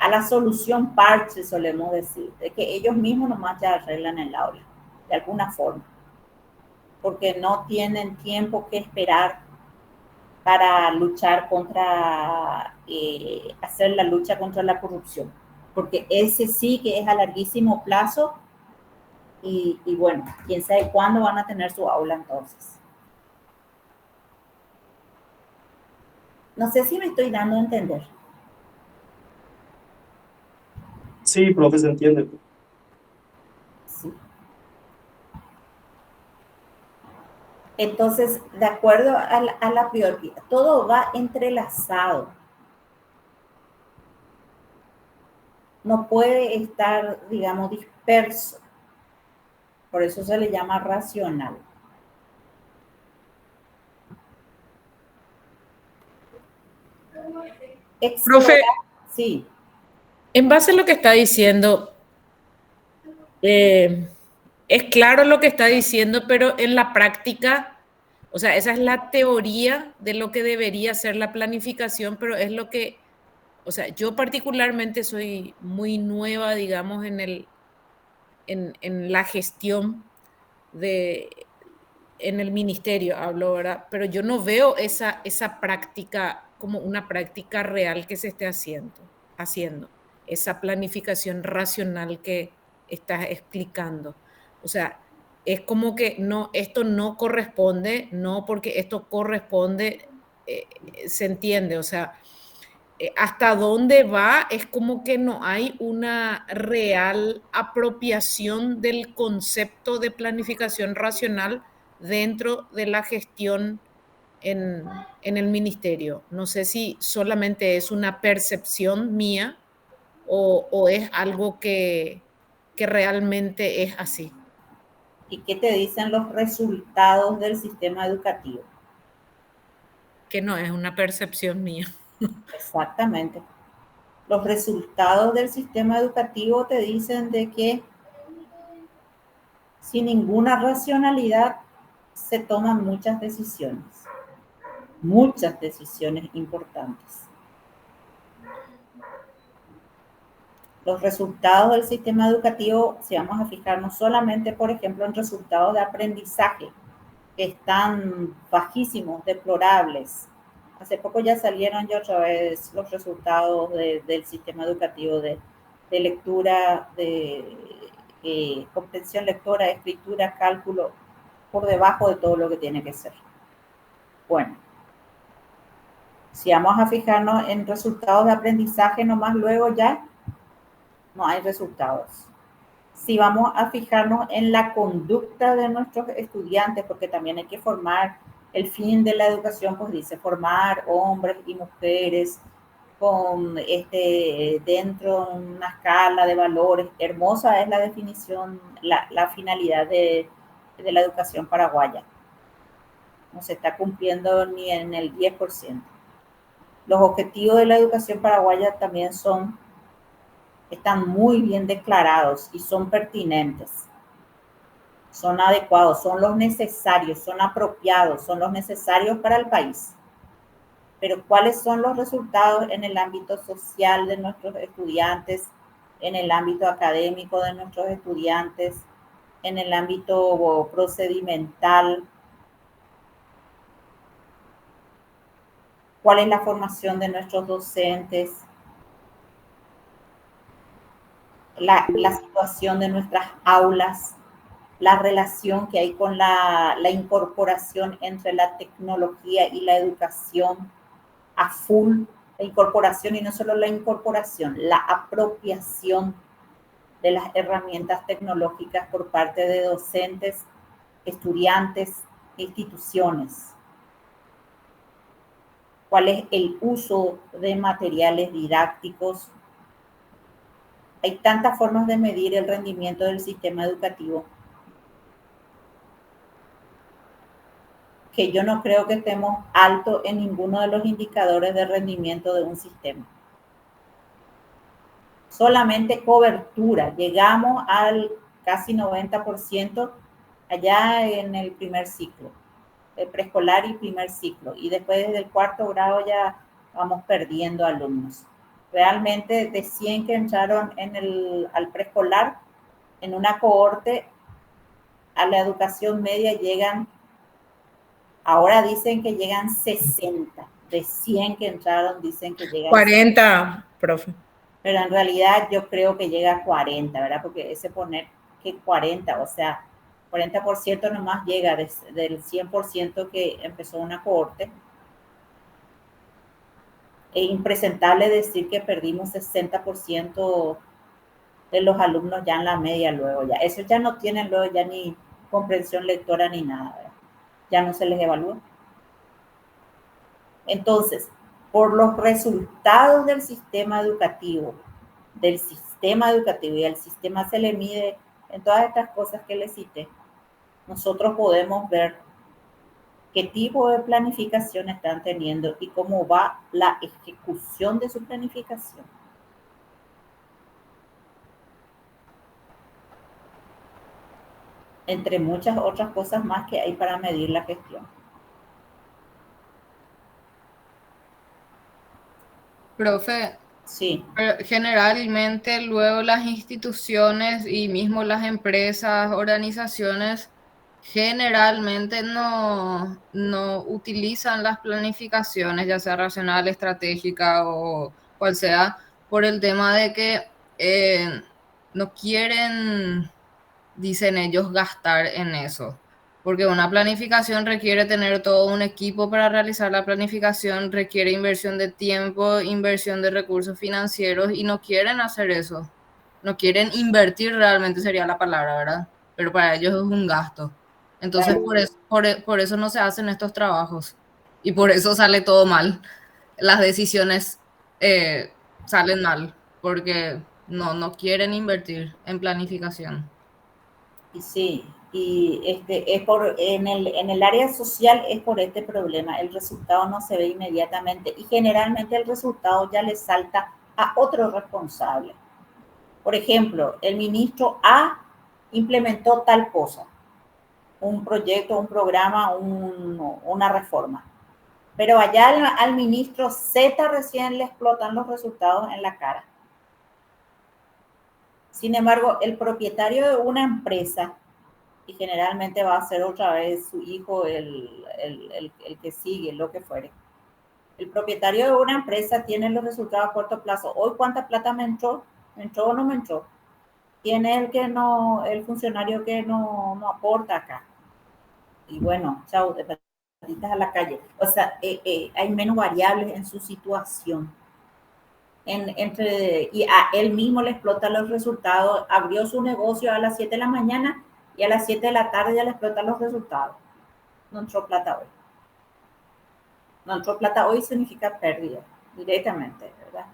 la solución parche, solemos decir, de que ellos mismos nomás ya arreglan el aula, de alguna forma, porque no tienen tiempo que esperar para luchar contra, hacer la lucha contra la corrupción, porque ese sí que es a larguísimo plazo y bueno, quién sabe cuándo van a tener su aula entonces. No sé si me estoy dando a entender. Sí, profe, se entiende. Sí. Entonces, de acuerdo a la prioridad, todo va entrelazado. No puede estar, digamos, disperso. Por eso se le llama racional. Profe, sí. en base a lo que está diciendo, es claro lo que está diciendo, pero en la práctica, o sea, esa es la teoría de lo que debería ser la planificación, pero es lo que, o sea, yo particularmente soy muy nueva, digamos, en la gestión en el ministerio, hablo, ¿verdad? Pero yo no veo esa práctica como una práctica real que se esté haciendo, esa planificación racional que estás explicando. O sea, es como que no, esto no corresponde, no porque esto corresponde, se entiende, o sea, hasta dónde va es como que no hay una real apropiación del concepto de planificación racional dentro de la gestión en el ministerio. No sé si solamente es una percepción mía o es algo que realmente es así. ¿Y qué te dicen los resultados del sistema educativo? Que no es una percepción mía. Exactamente. Los resultados del sistema educativo te dicen de que sin ninguna racionalidad se toman muchas decisiones importantes. Los resultados del sistema educativo, si vamos a fijarnos solamente, por ejemplo, en resultados de aprendizaje, que están bajísimos, deplorables. Hace poco ya salieron ya otra vez los resultados del sistema educativo de lectura, de comprensión lectora, escritura, cálculo, por debajo de todo lo que tiene que ser. Bueno, si vamos a fijarnos en resultados de aprendizaje, nomás luego ya no hay resultados. Si vamos a fijarnos en la conducta de nuestros estudiantes, porque también hay que formar, el fin de la educación, pues dice formar hombres y mujeres con dentro de una escala de valores. Hermosa es la definición, la finalidad de la educación paraguaya. No se está cumpliendo ni en el 10%. Los objetivos de la educación paraguaya también están muy bien declarados y son pertinentes, son adecuados, son los necesarios, son apropiados, son los necesarios para el país. Pero ¿cuáles son los resultados en el ámbito social de nuestros estudiantes, en el ámbito académico de nuestros estudiantes, en el ámbito procedimental? ¿Cuál es la formación de nuestros docentes? La situación de nuestras aulas, la relación que hay con la incorporación entre la tecnología y la educación a full, la incorporación y no solo la incorporación, la apropiación de las herramientas tecnológicas por parte de docentes, estudiantes, instituciones. ¿Cuál es el uso de materiales didácticos? Hay tantas formas de medir el rendimiento del sistema educativo que yo no creo que estemos alto en ninguno de los indicadores de rendimiento de un sistema. Solamente cobertura. Llegamos al casi 90% allá en el primer ciclo, el preescolar y primer ciclo. Y después desde el cuarto grado ya vamos perdiendo alumnos. Realmente de 100 que entraron al preescolar, en una cohorte a la educación media llegan, ahora dicen que llegan 60. De 100 que entraron dicen que llegan 40, profe. Pero en realidad yo creo que llega a 40, ¿verdad? Porque ese poner que 40, o sea, 40% nomás llega del 100% que empezó una cohorte. Es impresentable decir que perdimos 60% de los alumnos ya en la media luego ya. Esos ya no tienen luego ya ni comprensión lectora ni nada, ¿verdad? Ya no se les evalúa. Entonces, por los resultados del sistema educativo y al sistema se le mide en todas estas cosas que les cité, nosotros podemos ver qué tipo de planificación están teniendo y cómo va la ejecución de su planificación. Entre muchas otras cosas más que hay para medir la gestión. Profe, Sí. generalmente luego las instituciones y mismo las empresas, organizaciones, generalmente no utilizan las planificaciones, ya sea racional, estratégica o cual sea, por el tema de que no quieren, dicen ellos, gastar en eso. Porque una planificación requiere tener todo un equipo para realizar la planificación, requiere inversión de tiempo, inversión de recursos financieros y no quieren hacer eso. No quieren invertir realmente sería la palabra, ¿verdad? Pero para ellos es un gasto. Entonces por eso no se hacen estos trabajos y por eso sale todo mal. Las decisiones salen mal porque no quieren invertir en planificación. Y sí, y es en el área social es por este problema. El resultado no se ve inmediatamente y generalmente el resultado ya le salta a otro responsable. Por ejemplo, el ministro A implementó tal cosa, un proyecto, un programa, una reforma. Pero allá al ministro Z recién le explotan los resultados en la cara. Sin embargo, el propietario de una empresa y generalmente va a ser otra vez su hijo el que sigue, lo que fuere. El propietario de una empresa tiene los resultados a corto plazo. Hoy, ¿cuánta plata me entró? ¿Me entró o no me entró? ¿Quién es el funcionario que no aporta acá? Y bueno, chao, de patitas a la calle. O sea, hay menos variables en su situación. Y a él mismo le explota los resultados. Abrió su negocio a las 7 de la mañana y a las 7 de la tarde ya le explotan los resultados. No entró plata hoy. No entró plata hoy significa pérdida, directamente, ¿verdad?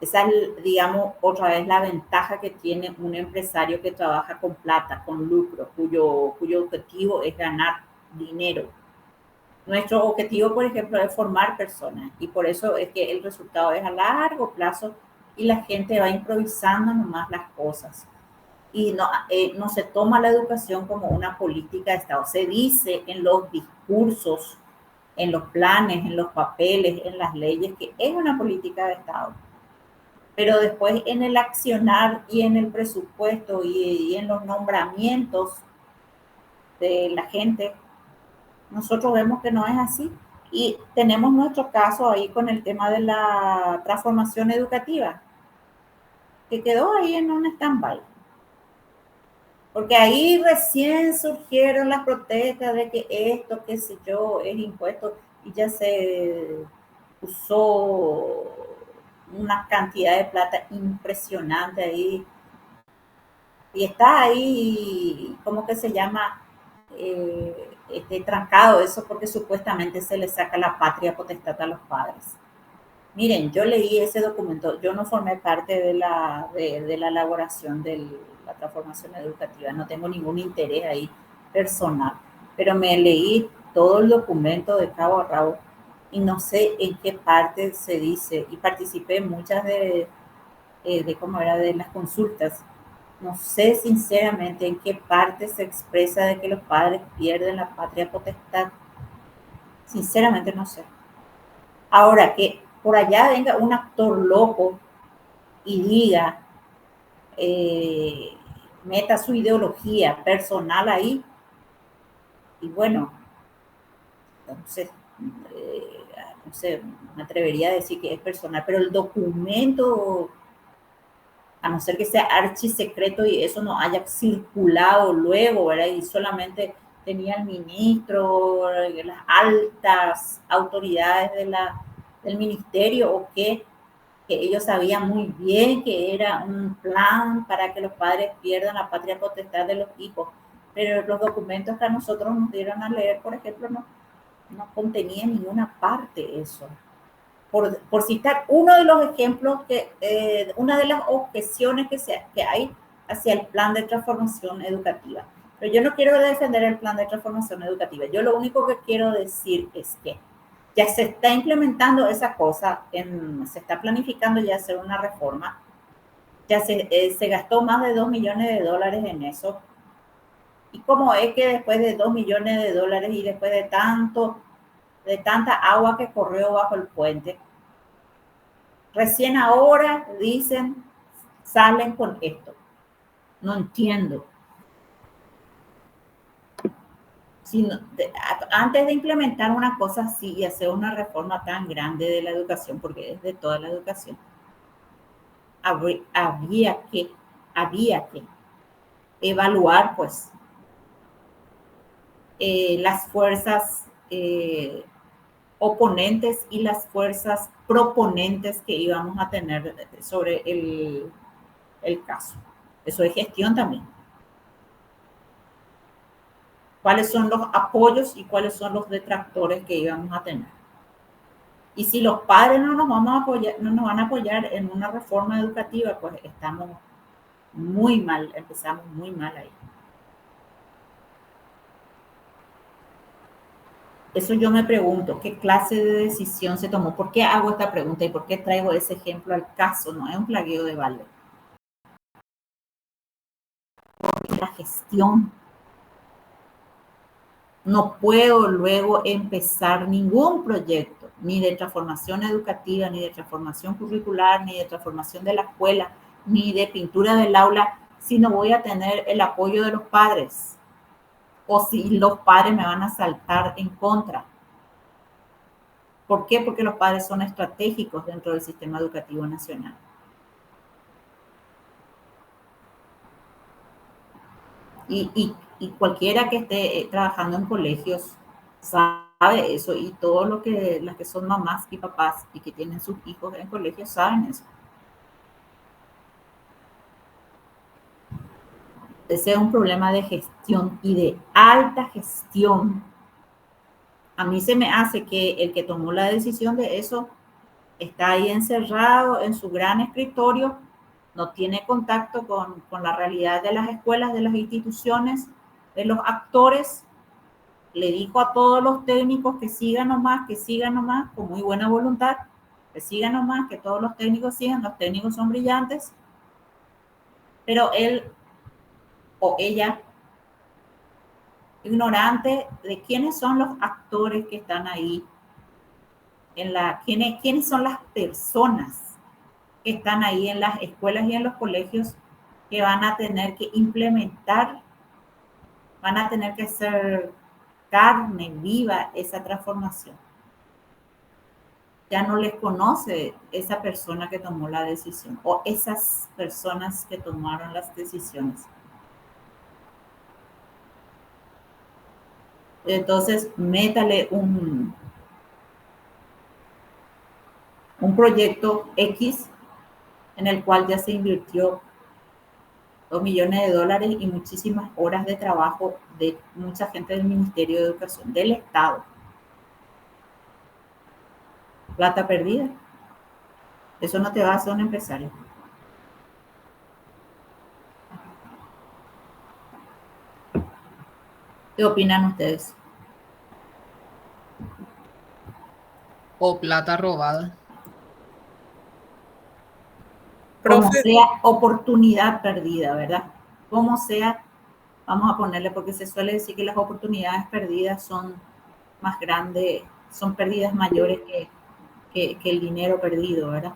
Esa es, digamos, otra vez la ventaja que tiene un empresario que trabaja con plata, con lucro, cuyo objetivo es ganar dinero. Nuestro objetivo, por ejemplo, es formar personas y por eso es que el resultado es a largo plazo y la gente va improvisando nomás las cosas. Y no se toma la educación como una política de Estado. Se dice en los discursos, en los planes, en los papeles, en las leyes, que es una política de Estado. Pero después en el accionar y en el presupuesto y en los nombramientos de la gente, nosotros vemos que no es así. Y tenemos nuestro caso ahí con el tema de la transformación educativa, que quedó ahí en un stand-by. Porque ahí recién surgieron las protestas de que esto, qué sé yo, es impuesto y ya se usó una cantidad de plata impresionante ahí. Y está ahí, ¿cómo que se llama? Trancado eso porque supuestamente se le saca la patria potestad a los padres. Miren, yo leí ese documento, yo no formé parte de la elaboración de la transformación educativa, no tengo ningún interés ahí personal, pero me leí todo el documento de cabo a rabo y no sé en qué parte se dice, y participé en muchas de las consultas. No sé sinceramente en qué parte se expresa de que los padres pierden la patria potestad. Sinceramente no sé. Ahora que por allá venga un actor loco y diga, meta su ideología personal ahí, y bueno, entonces, no sé, me atrevería a decir que es personal, pero el documento, a no ser que sea archisecreto y eso no haya circulado luego, ¿verdad? Y solamente tenía el ministro, las altas autoridades del ministerio o que ellos sabían muy bien que era un plan para que los padres pierdan la patria potestad de los hijos, pero los documentos que a nosotros nos dieron a leer, por ejemplo, no contenía en ninguna parte eso. Por citar uno de los ejemplos, una de las objeciones que hay hacia el plan de transformación educativa. Pero yo no quiero defender el plan de transformación educativa. Yo lo único que quiero decir es que ya se está implementando esa cosa, se está planificando ya hacer una reforma. Ya se gastó más de $2 millones en eso. Y cómo es que después de $2 millones y después de tanta agua que corrió bajo el puente, recién ahora salen con esto. No entiendo. Antes de implementar una cosa así y hacer una reforma tan grande de la educación, porque es de toda la educación, había que evaluar, pues, las fuerzas oponentes y las fuerzas proponentes que íbamos a tener sobre el caso. Eso es gestión también. Cuáles son los apoyos y cuáles son los detractores que íbamos a tener. Y si los padres no nos van a apoyar en una reforma educativa, pues estamos muy mal, empezamos muy mal ahí. Eso yo me pregunto, ¿qué clase de decisión se tomó? ¿Por qué hago esta pregunta y por qué traigo ese ejemplo al caso? No es un plagueo de balde. La gestión. No puedo luego empezar ningún proyecto, ni de transformación educativa, ni de transformación curricular, ni de transformación de la escuela, ni de pintura del aula, si no voy a tener el apoyo de los padres o si los padres me van a saltar en contra. ¿Por qué? Porque los padres son estratégicos dentro del sistema educativo nacional. Y cualquiera que esté trabajando en colegios sabe eso, y todos las que son mamás y papás y que tienen sus hijos en colegios saben eso. Ese es un problema de gestión y de alta gestión. A mí se me hace que el que tomó la decisión de eso está ahí encerrado en su gran escritorio, no tiene contacto con la realidad de las escuelas, de las instituciones, de los actores. Le dijo a todos los técnicos que sigan nomás, con muy buena voluntad, que sigan nomás, que todos los técnicos sigan, los técnicos son brillantes, pero él o ella, ignorante de quiénes son los actores que están ahí, quiénes son las personas que están ahí en las escuelas y en los colegios que van a tener que implementar, van a tener que hacer carne viva esa transformación. Ya no les conoce esa persona que tomó la decisión o esas personas que tomaron las decisiones. Entonces, métale un proyecto X en el cual ya se invirtió $2 millones y muchísimas horas de trabajo de mucha gente del Ministerio de Educación, del Estado. Plata perdida. Eso no te va a hacer un empresario. ¿Qué opinan ustedes? O plata robada. Como sea, oportunidad perdida, ¿verdad? Como sea, vamos a ponerle, porque se suele decir que las oportunidades perdidas son más grandes, son pérdidas mayores que el dinero perdido, ¿verdad?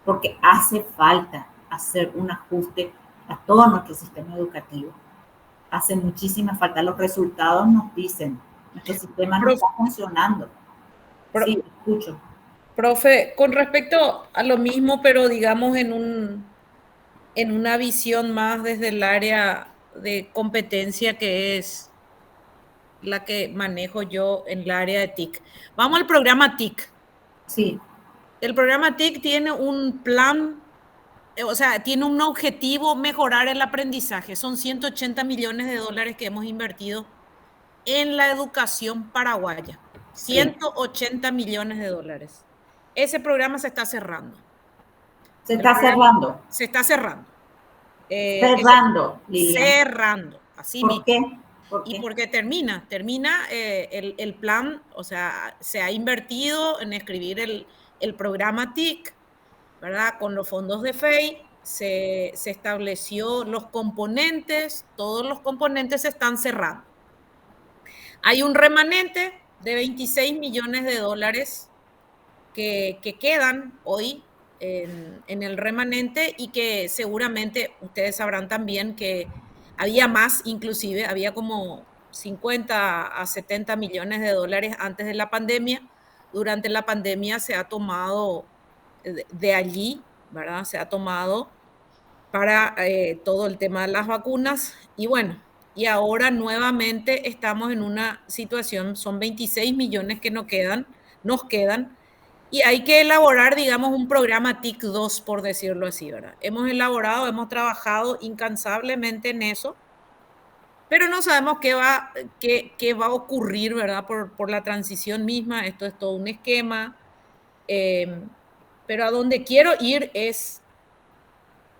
Porque hace falta hacer un ajuste a todo nuestro sistema educativo. Hace muchísima falta. Los resultados nos dicen, nuestro sistema no está funcionando. Sí, escucho. Profe, con respecto a lo mismo, pero digamos en una visión más desde el área de competencia que es la que manejo yo en el área de TIC. Vamos al programa TIC. Sí. El programa TIC tiene un plan, o sea, tiene un objetivo: mejorar el aprendizaje. Son $180 millones que hemos invertido en la educación paraguaya. Sí. $180 millones. Ese programa se está cerrando. Se está cerrando. Se está cerrando. Cerrando, Lilian. Cerrando, así ¿Por mismo. qué? ¿Por qué? Y porque termina el plan, o sea, se ha invertido en escribir el programa TIC, ¿verdad? Con los fondos de FEI, se estableció los componentes, todos los componentes se están cerrando. Hay un remanente de $26 millones que quedan hoy en el remanente, y que seguramente ustedes sabrán también que había más, inclusive había como 50 a 70 millones de dólares antes de la pandemia. Durante la pandemia se ha tomado de allí, ¿verdad? Se ha tomado para todo el tema de las vacunas, y bueno, y ahora nuevamente estamos en una situación, son 26 millones que nos quedan, y hay que elaborar, digamos, un programa TIC 2, por decirlo así, ¿verdad? Hemos trabajado incansablemente en eso, pero no sabemos qué va a ocurrir, ¿verdad? Por la transición misma. Esto es todo un esquema, pero a donde quiero ir es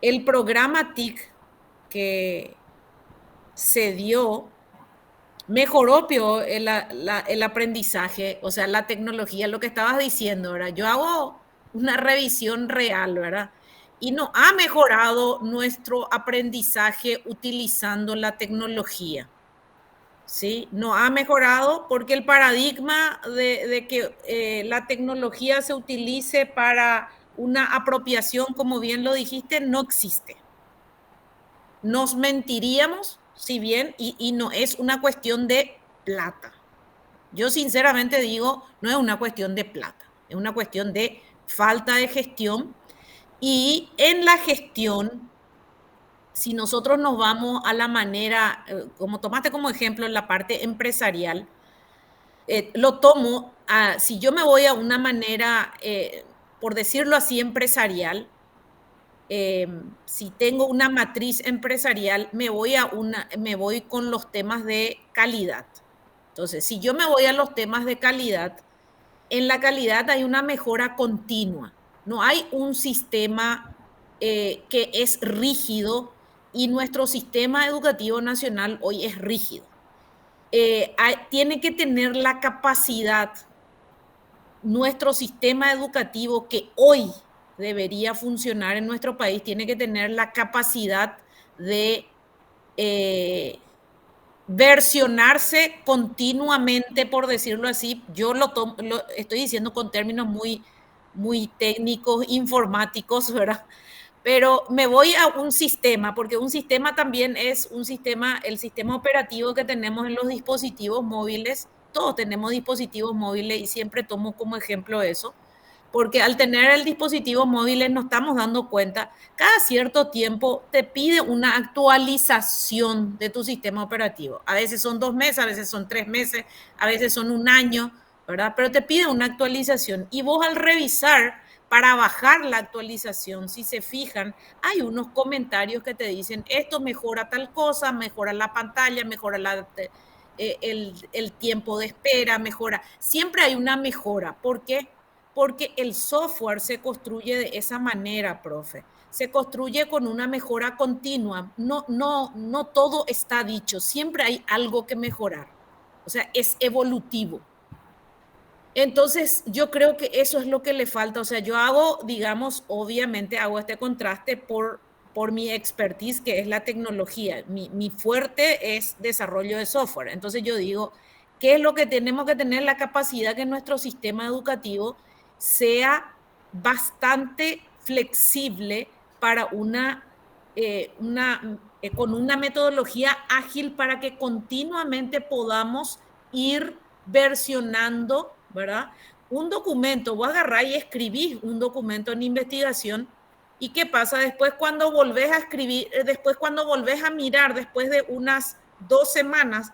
el programa TIC que se dio. Mejoró el aprendizaje, o sea, la tecnología, lo que estabas diciendo, ¿verdad? Yo hago una revisión real, ¿verdad? Y no ha mejorado nuestro aprendizaje utilizando la tecnología, ¿sí? No ha mejorado porque el paradigma de que la tecnología se utilice para una apropiación, como bien lo dijiste, no existe. nos mentiríamos si bien, y no es una cuestión de plata. Yo sinceramente digo, no es una cuestión de plata, es una cuestión de falta de gestión. Y en la gestión, si nosotros nos vamos a la manera, como tomaste como ejemplo en la parte empresarial, lo tomo, si yo me voy a una manera, por decirlo así, empresarial, si tengo una matriz empresarial, me voy con los temas de calidad. Entonces, si yo me voy a los temas de calidad, en la calidad hay una mejora continua. No hay un sistema que es rígido, y nuestro sistema educativo nacional hoy es rígido. Tiene que tener la capacidad, nuestro sistema educativo que hoy debería funcionar en nuestro país, tiene que tener la capacidad de versionarse continuamente, por decirlo así. Yo lo estoy diciendo con términos muy técnicos, informáticos, ¿verdad? Pero me voy a un sistema, porque un sistema también es un sistema, el sistema operativo que tenemos en los dispositivos móviles. Todos tenemos dispositivos móviles y siempre tomo como ejemplo eso, porque al tener el dispositivo móvil nos estamos dando cuenta, cada cierto tiempo te pide una actualización de tu sistema operativo. A veces son 2 meses, a veces son 3 meses, a veces son 1 año, ¿verdad? Pero te pide una actualización, y vos al revisar para bajar la actualización, si se fijan, hay unos comentarios que te dicen, esto mejora tal cosa, mejora la pantalla, mejora el tiempo de espera, mejora. Siempre hay una mejora. ¿Por qué? Porque el software se construye de esa manera, profe. Se construye con una mejora continua. No todo está dicho. Siempre hay algo que mejorar. O sea, es evolutivo. Entonces, yo creo que eso es lo que le falta. O sea, yo hago, digamos, obviamente hago este contraste por mi expertise, que es la tecnología. Mi fuerte es desarrollo de software. Entonces yo digo, ¿qué es lo que tenemos que tener? La capacidad que nuestro sistema educativo sea bastante flexible para con una metodología ágil, para que continuamente podamos ir versionando, ¿verdad? Un documento, vos agarrás y escribís un documento en investigación, ¿y qué pasa después cuando volvés a escribir, después cuando volvés a mirar, después de unas 2 semanas,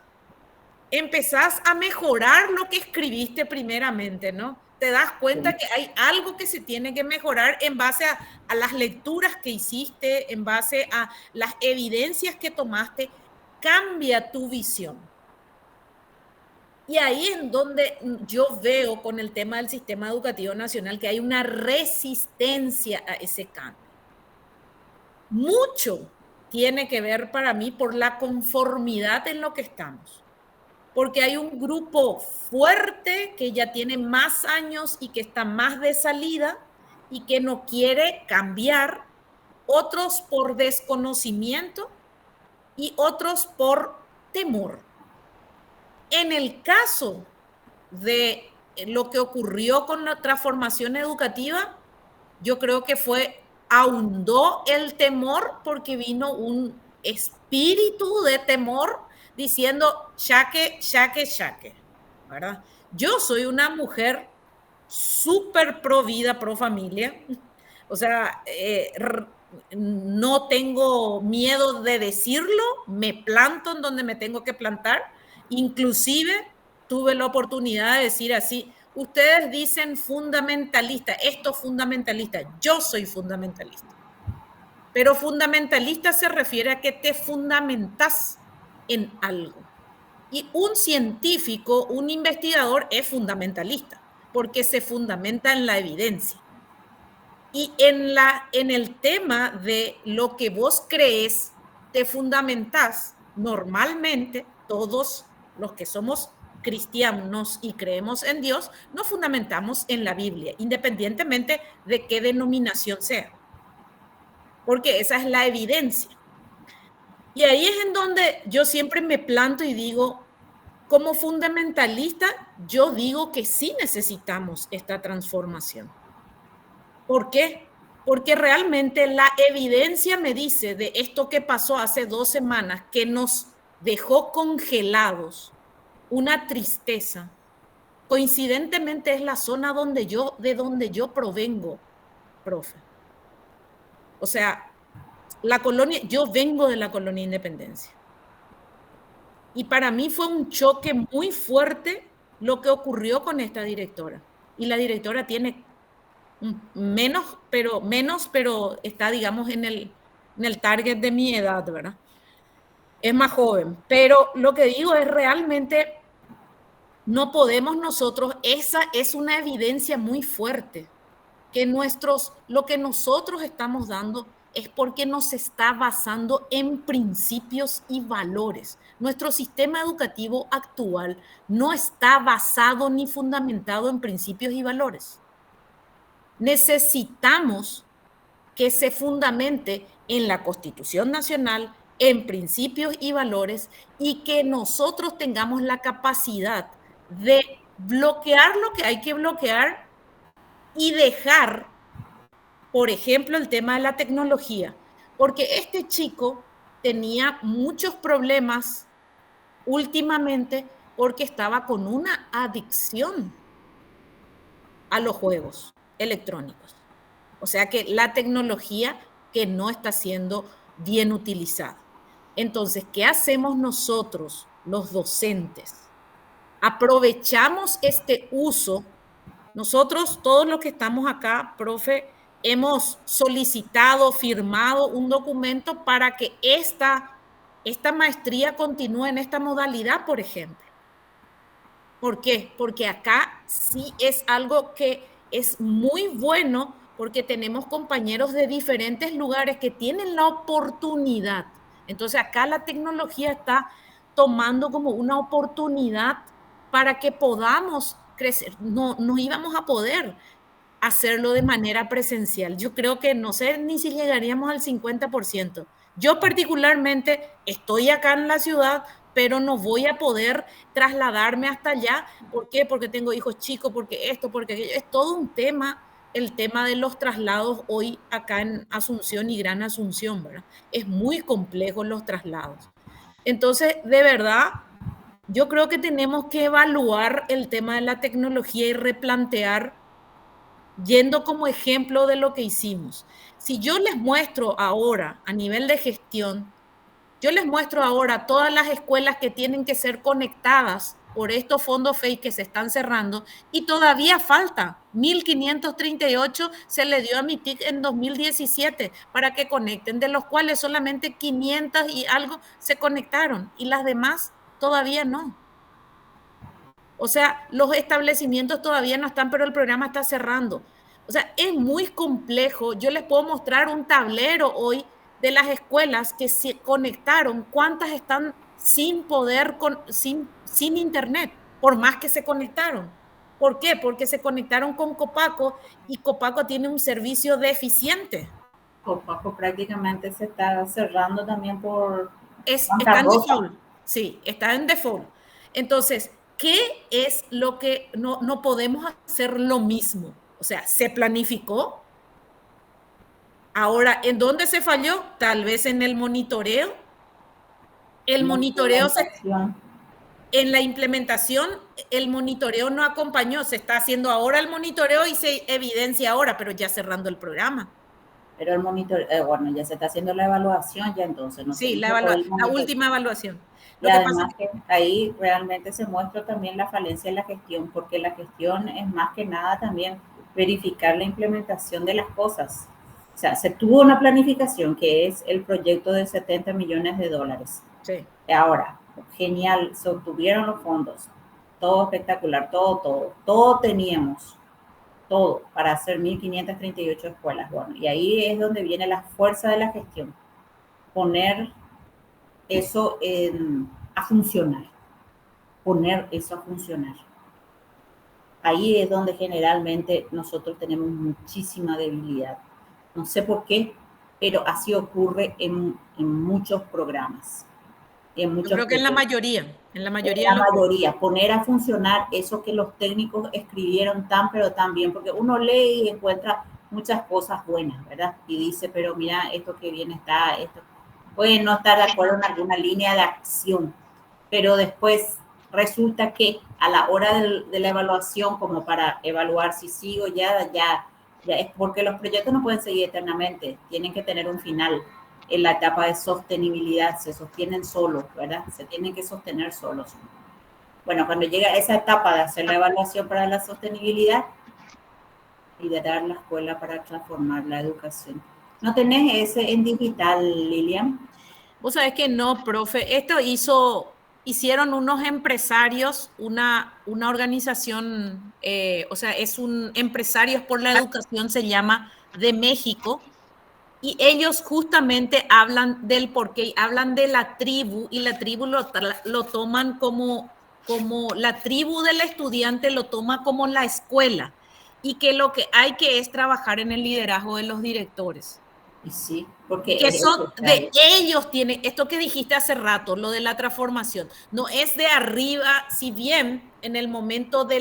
empezás a mejorar lo que escribiste primeramente, ¿no? Te das cuenta que hay algo que se tiene que mejorar en base a las lecturas que hiciste, en base a las evidencias que tomaste. Cambia tu visión. Y ahí es donde yo veo con el tema del sistema educativo nacional que hay una resistencia a ese cambio. Mucho tiene que ver para mí por la conformidad en lo que estamos. Porque hay un grupo fuerte que ya tiene más años y que está más de salida y que no quiere cambiar, otros por desconocimiento y otros por temor. En el caso de lo que ocurrió con la transformación educativa, yo creo que ahondó el temor, porque vino un espíritu de temor diciendo chaque, ¿verdad? Yo soy una mujer súper pro vida, pro familia. O sea, no tengo miedo de decirlo, me planto en donde me tengo que plantar. Inclusive tuve la oportunidad de decir así, ustedes dicen fundamentalista, esto fundamentalista, yo soy fundamentalista. Pero fundamentalista se refiere a que te fundamentas en algo. Y un científico, un investigador es fundamentalista, porque se fundamenta en la evidencia. Y en el tema de lo que vos crees, te fundamentás. Normalmente, todos los que somos cristianos y creemos en Dios, nos fundamentamos en la Biblia, independientemente de qué denominación sea, porque esa es la evidencia. Y ahí es en donde yo siempre me planto y digo, como fundamentalista, yo digo que sí necesitamos esta transformación. ¿Por qué? porque realmente la evidencia me dice de esto que pasó hace 2 semanas, que nos dejó congelados, una tristeza. Coincidentemente es la zona de donde yo provengo, profe. O sea, yo vengo de la colonia Independencia. Y para mí fue un choque muy fuerte lo que ocurrió con esta directora. Y la directora tiene menos, pero está, digamos, en el target de mi edad, ¿verdad? Es más joven. Pero lo que digo es realmente, no podemos nosotros, esa es una evidencia muy fuerte, que lo que nosotros estamos dando es porque nos está basando en principios y valores. Nuestro sistema educativo actual no está basado ni fundamentado en principios y valores. Necesitamos que se fundamente en la Constitución Nacional, en principios y valores, y que nosotros tengamos la capacidad de bloquear lo que hay que bloquear y dejar, por ejemplo, el tema de la tecnología, porque este chico tenía muchos problemas últimamente porque estaba con una adicción a los juegos electrónicos. O sea que la tecnología que no está siendo bien utilizada. Entonces, ¿qué hacemos nosotros, los docentes? Aprovechamos este uso. Nosotros, todos los que estamos acá, profe, hemos solicitado, firmado un documento para que esta maestría continúe en esta modalidad, por ejemplo. ¿Por qué? Porque acá sí es algo que es muy bueno, porque tenemos compañeros de diferentes lugares que tienen la oportunidad. Entonces acá la tecnología está tomando como una oportunidad para que podamos crecer. No íbamos a poder hacerlo de manera presencial. Yo creo que no sé ni si llegaríamos al 50%. Yo particularmente estoy acá en la ciudad, pero no voy a poder trasladarme hasta allá. ¿Por qué? Porque tengo hijos chicos, porque esto, porque aquello. Es todo un tema, el tema de los traslados hoy acá en Asunción y Gran Asunción, ¿verdad? Es muy complejo los traslados. Entonces, de verdad, yo creo que tenemos que evaluar el tema de la tecnología y replantear, yendo como ejemplo de lo que hicimos. Si yo les muestro ahora a nivel de gestión, yo les muestro ahora todas las escuelas que tienen que ser conectadas por estos fondos FEI que se están cerrando y todavía falta. 1.538 se le dio a MITIC en 2017 para que conecten, de los cuales solamente 500 y algo se conectaron y las demás todavía no. O sea, los establecimientos todavía no están, pero el programa está cerrando. O sea, es muy complejo. Yo les puedo mostrar un tablero hoy de las escuelas que se conectaron, cuántas están sin poder, sin internet, por más que se conectaron. ¿Por qué? Porque se conectaron con Copaco y Copaco tiene un servicio deficiente. Copaco prácticamente se está cerrando también por... Está en default. Sí, está en default. Entonces, ¿qué es lo que no podemos hacer lo mismo? O sea, se planificó. Ahora, ¿en dónde se falló? Tal vez en el monitoreo. El monitoreo en la implementación, el monitoreo no acompañó. Se está haciendo ahora el monitoreo y se evidencia ahora, pero ya cerrando el programa. Pero el monitoreo, bueno, ya se está haciendo la evaluación ya entonces. No sí, la última evaluación. Y además que ahí realmente se muestra también la falencia de la gestión, porque la gestión es más que nada también verificar la implementación de las cosas. O sea, se tuvo una planificación que es el proyecto de $70 millones. Sí. Ahora, genial, se obtuvieron los fondos, todo espectacular, todo teníamos, todo para hacer 1.538 escuelas. Bueno, y ahí es donde viene la fuerza de la gestión, poner eso a funcionar, Ahí es donde generalmente nosotros tenemos muchísima debilidad. No sé por qué, pero así ocurre en muchos programas. Yo creo que en la mayoría. Poner a funcionar eso que los técnicos escribieron tan pero tan bien, porque uno lee y encuentra muchas cosas buenas, ¿verdad? Y dice, pero mira, esto que bien está, esto puede no estar de acuerdo en alguna línea de acción, pero después resulta que a la hora de la evaluación, como para evaluar si sigo, ya es porque los proyectos no pueden seguir eternamente, tienen que tener un final. En la etapa de sostenibilidad se sostienen solos, ¿verdad? Se tienen que sostener solos. Bueno, cuando llega esa etapa de hacer la evaluación para la sostenibilidad, liderar la escuela para transformar la educación. ¿No tenés ese en digital, Lilian? Vos sabés que no, profe. Hicieron unos empresarios, una organización, o sea, es un Empresarios por la Educación, se llama, de México, y ellos justamente hablan del porqué, hablan de la tribu, y la tribu lo toman como la tribu del estudiante lo toma como la escuela, y que lo que hay que es trabajar en el liderazgo de los directores. Y sí, porque Que son de ellos, tiene esto que dijiste hace rato, lo de la transformación, no es de arriba, si bien en el momento de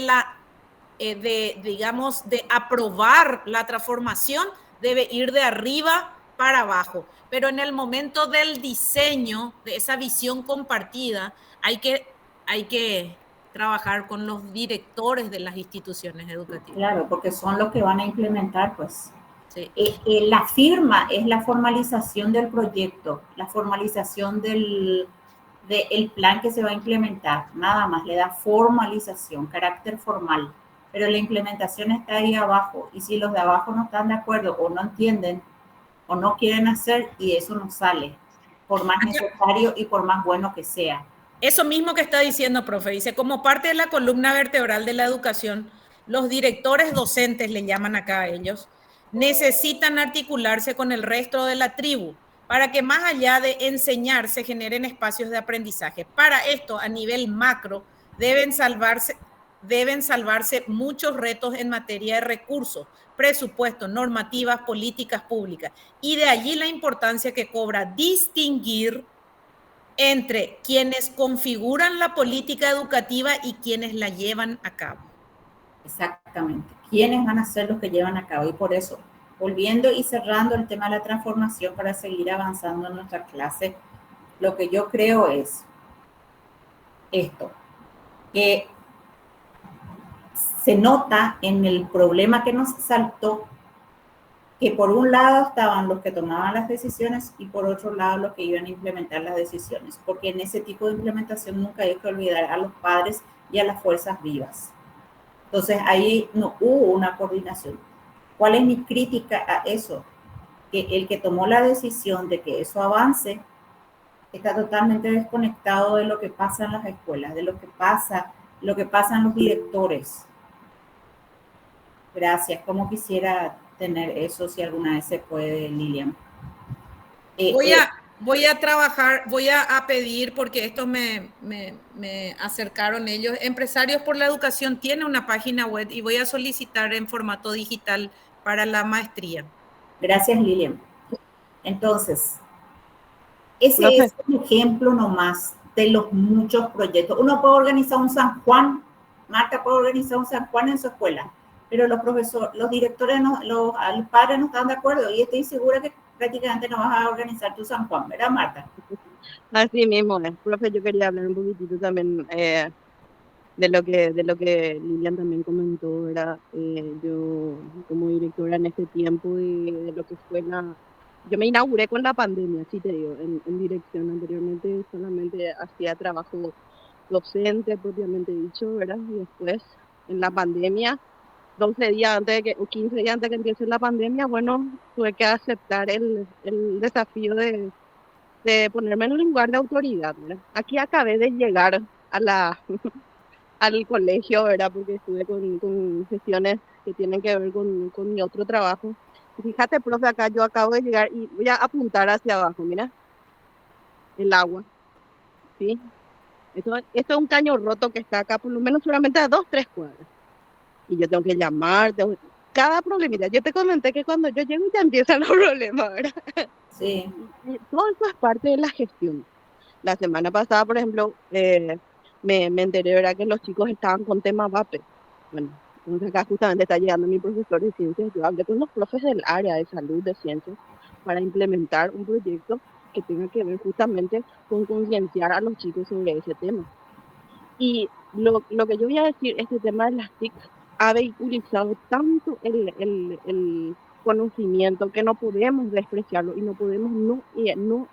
digamos, de aprobar la transformación, debe ir de arriba para abajo, pero en el momento del diseño, de esa visión compartida, hay que trabajar con los directores de las instituciones educativas. Claro, porque son los que van a implementar, pues. Sí. La firma es la formalización del proyecto, la formalización del plan que se va a implementar, nada más, le da formalización, carácter formal, pero la implementación está ahí abajo, y si los de abajo no están de acuerdo o no entienden o no quieren hacer, y eso no sale, por más necesario y por más bueno que sea. Eso mismo que está diciendo, profe, dice, como parte de la columna vertebral de la educación, los directores docentes, le llaman acá a ellos, necesitan articularse con el resto de la tribu para que más allá de enseñar se generen espacios de aprendizaje. Para esto, a nivel macro, deben salvarse muchos retos en materia de recursos, presupuestos, normativas, políticas públicas. Y de allí la importancia que cobra distinguir entre quienes configuran la política educativa y quienes la llevan a cabo. Exactamente. ¿Quiénes van a ser los que llevan a cabo? Y por eso, volviendo y cerrando el tema de la transformación para seguir avanzando en nuestra clase, lo que yo creo es esto, que se nota en el problema que nos saltó que por un lado estaban los que tomaban las decisiones y por otro lado los que iban a implementar las decisiones, porque en ese tipo de implementación nunca hay que olvidar a los padres y a las fuerzas vivas. Entonces ahí no hubo una coordinación. ¿Cuál es mi crítica a eso? Que el que tomó la decisión de que eso avance está totalmente desconectado de lo que pasa en las escuelas, de lo que pasa en los directores. Gracias. ¿Cómo quisiera tener eso si alguna vez se puede, Lilian? Voy a trabajar, voy a pedir, porque esto me acercaron ellos. Empresarios por la Educación tiene una página web y voy a solicitar en formato digital para la maestría. Gracias, Lilian. Entonces, ese es un ejemplo nomás de los muchos proyectos. Uno puede organizar un San Juan, Marta puede organizar un San Juan en su escuela, pero los profesores, los directores, los padres no están de acuerdo, y estoy segura que prácticamente no vas a organizar tu San Juan, ¿verdad, Marta? Así mismo, profe, yo quería hablar un poquitito también de lo que Lilian también comentó, ¿verdad? Yo como directora en este tiempo de lo que fue yo me inauguré con la pandemia, sí te digo, en dirección. Anteriormente solamente hacía trabajo docente propiamente dicho, ¿verdad? Y después en la pandemia, 15 días antes de que empiece la pandemia, bueno, tuve que aceptar el desafío de ponerme en un lugar de autoridad, ¿verdad? Aquí acabé de llegar al colegio, ¿verdad? Porque estuve con gestiones que tienen que ver con mi otro trabajo. Y fíjate, profe, acá yo acabo de llegar y voy a apuntar hacia abajo, mira, el agua, ¿sí? Esto es un caño roto que está acá, por lo menos solamente a 2-3 cuadras. Y yo tengo que llamar, cada problemita. Yo te comenté que cuando yo llego ya empiezan los problemas, ¿verdad? Sí. Y todo eso es parte de la gestión. La semana pasada, por ejemplo, me enteré, ¿verdad?, que los chicos estaban con tema VAPE. Bueno, Entonces acá justamente está llegando mi profesor de ciencias. Yo hablé con los profes del área de salud, de ciencias, para implementar un proyecto que tenga que ver justamente con concienciar a los chicos sobre ese tema. Y lo que yo voy a decir, este tema de las TIC ha vehiculizado tanto el conocimiento que no podemos despreciarlo y no podemos no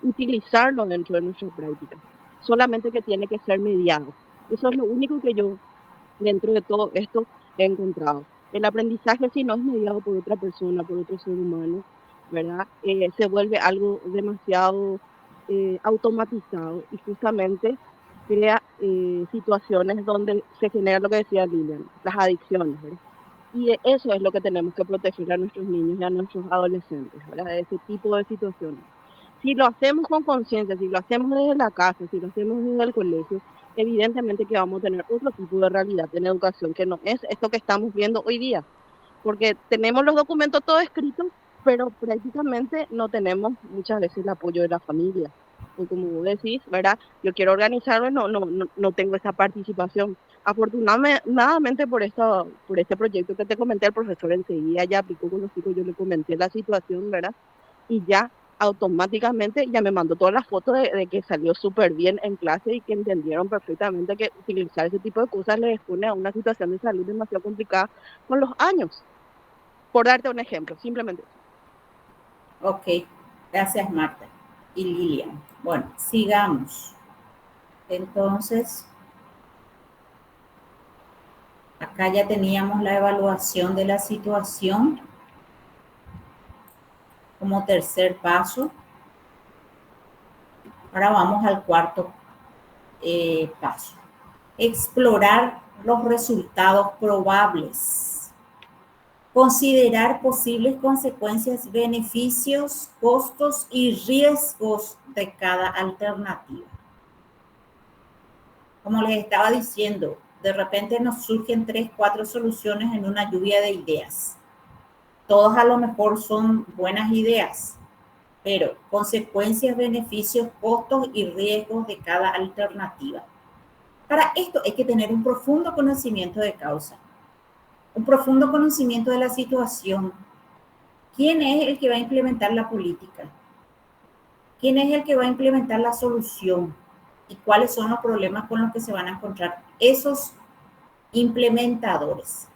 utilizarlo dentro de nuestra práctica. Solamente que tiene que ser mediado. Eso es lo único que yo, dentro de todo esto, he encontrado. El aprendizaje, si no es mediado por otra persona, por otro ser humano, ¿verdad? Se vuelve algo demasiado automatizado y justamente crea situaciones donde se genera lo que decía Lilian, las adicciones, ¿verdad? Y eso es lo que tenemos que proteger a nuestros niños y a nuestros adolescentes, ¿verdad? De ese tipo de situaciones. Si lo hacemos con conciencia, si lo hacemos desde la casa, si lo hacemos desde el colegio, evidentemente que vamos a tener otro tipo de realidad en educación que no es esto que estamos viendo hoy día, porque tenemos los documentos todos escritos, pero prácticamente no tenemos muchas veces el apoyo de la familia. Y como vos decís, ¿verdad? Yo quiero organizarlo y no tengo esa participación. Afortunadamente por este proyecto que te comenté, el profesor enseguida ya aplicó con los chicos, yo le comenté la situación, ¿verdad? Y ya automáticamente ya me mandó todas las fotos de que salió súper bien en clase y que entendieron perfectamente que utilizar ese tipo de cosas les expone a una situación de salud demasiado complicada con los años. Por darte un ejemplo, simplemente. Ok, gracias Marta y Lilian. Bueno, sigamos. Entonces, acá ya teníamos la evaluación de la situación como tercer paso. Ahora vamos al cuarto paso. Explorar los resultados probables. Considerar posibles consecuencias, beneficios, costos y riesgos de cada alternativa. Como les estaba diciendo, de repente nos surgen 3, 4 soluciones en una lluvia de ideas. Todas a lo mejor son buenas ideas, pero consecuencias, beneficios, costos y riesgos de cada alternativa. Para esto hay que tener un profundo conocimiento de causa, un profundo conocimiento de la situación. ¿Quién es el que va a implementar la política? ¿Quién es el que va a implementar la solución? ¿Y cuáles son los problemas con los que se van a encontrar esos implementadores?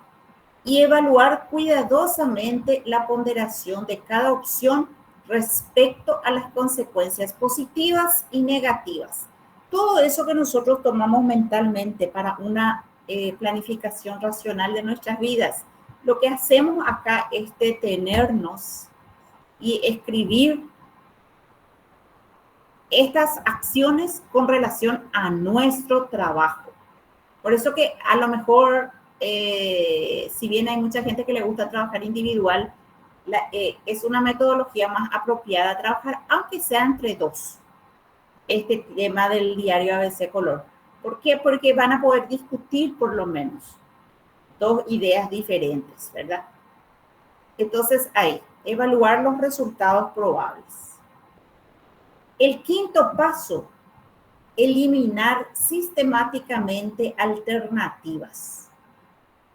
Y evaluar cuidadosamente la ponderación de cada opción respecto a las consecuencias positivas y negativas. Todo eso que nosotros tomamos mentalmente para una planificación racional de nuestras vidas, lo que hacemos acá es detenernos y escribir estas acciones con relación a nuestro trabajo. Por eso que a lo mejor, si bien hay mucha gente que le gusta trabajar individual, es una metodología más apropiada trabajar, aunque sea entre dos, este tema del diario ABC Color. ¿Por qué? Porque van a poder discutir por lo menos dos ideas diferentes, ¿verdad? Entonces, ahí, evaluar los resultados probables. El quinto paso, eliminar sistemáticamente alternativas.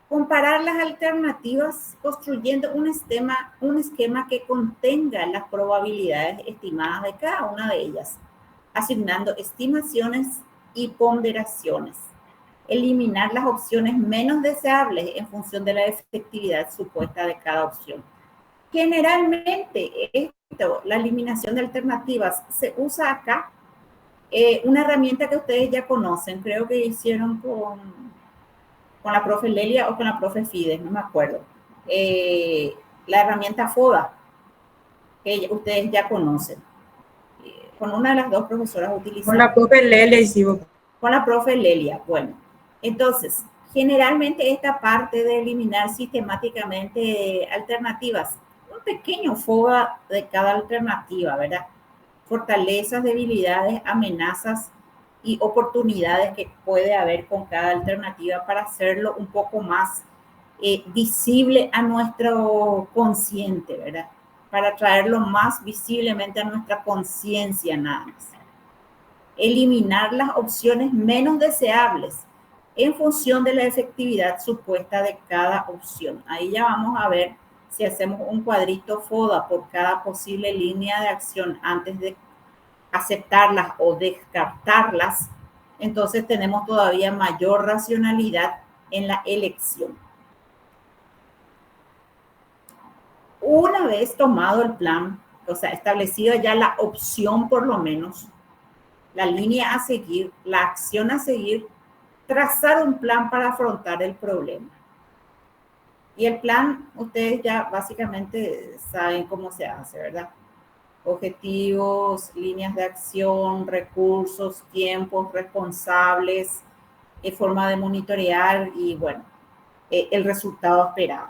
Comparar las alternativas construyendo un esquema que contenga las probabilidades estimadas de cada una de ellas, asignando estimaciones y ponderaciones. Eliminar las opciones menos deseables en función de la efectividad supuesta de cada opción. Generalmente, la eliminación de alternativas se usa acá. Una herramienta que ustedes ya conocen, creo que hicieron con la profe Lelia o con la profe Fides, no me acuerdo. La herramienta FODA, que ustedes ya conocen. Con una de las dos profesoras utilizadas. Con la profe Lelia hicimos. Con la profe Lelia, bueno. Entonces, generalmente esta parte de eliminar sistemáticamente alternativas, un pequeño FODA de cada alternativa, ¿verdad? Fortalezas, debilidades, amenazas y oportunidades que puede haber con cada alternativa para hacerlo un poco más visible a nuestro consciente, ¿verdad? Para traerlo más visiblemente a nuestra conciencia nada más. Eliminar las opciones menos deseables. en función de la efectividad supuesta de cada opción. Ahí ya vamos a ver si hacemos un cuadrito FODA por cada posible línea de acción antes de aceptarlas o descartarlas, entonces tenemos todavía mayor racionalidad en la elección. Una vez tomado el plan, o sea, establecido ya la opción por lo menos, la línea a seguir, la acción a seguir, trazar un plan para afrontar el problema. Y el plan, ustedes ya básicamente saben cómo se hace, ¿verdad? Objetivos, líneas de acción, recursos, tiempos, responsables, forma de monitorear y, bueno, el resultado esperado.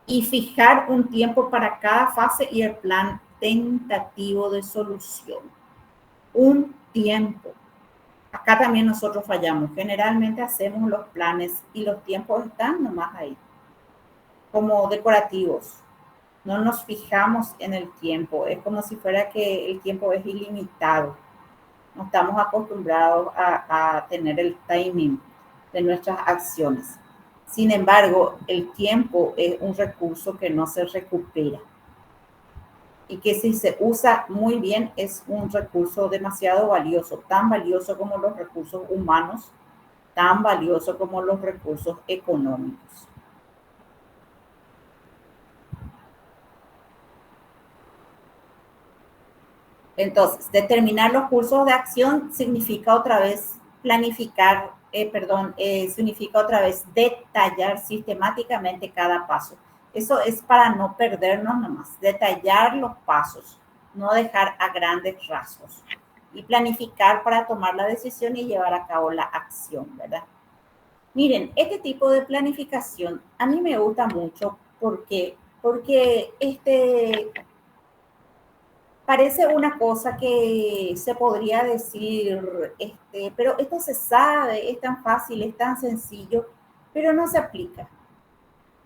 Y fijar un tiempo para cada fase y el plan tentativo de solución. Un tiempo. Acá también nosotros fallamos. Generalmente hacemos los planes y los tiempos están nomás ahí, como decorativos. No nos fijamos en el tiempo. Es como si fuera que el tiempo es ilimitado. No estamos acostumbrados a tener el timing de nuestras acciones. Sin embargo, el tiempo es un recurso que no se recupera y que si se usa muy bien es un recurso demasiado valioso, tan valioso como los recursos humanos, tan valioso como los recursos económicos. Entonces, determinar los cursos de acción significa otra vez planificar, significa otra vez detallar sistemáticamente cada paso. Eso es para no perdernos nomás, detallar los pasos, no dejar a grandes rasgos y planificar para tomar la decisión y llevar a cabo la acción, ¿verdad? Miren, este tipo de planificación a mí me gusta mucho porque parece una cosa que se podría decir, pero esto se sabe, es tan fácil, es tan sencillo, pero no se aplica.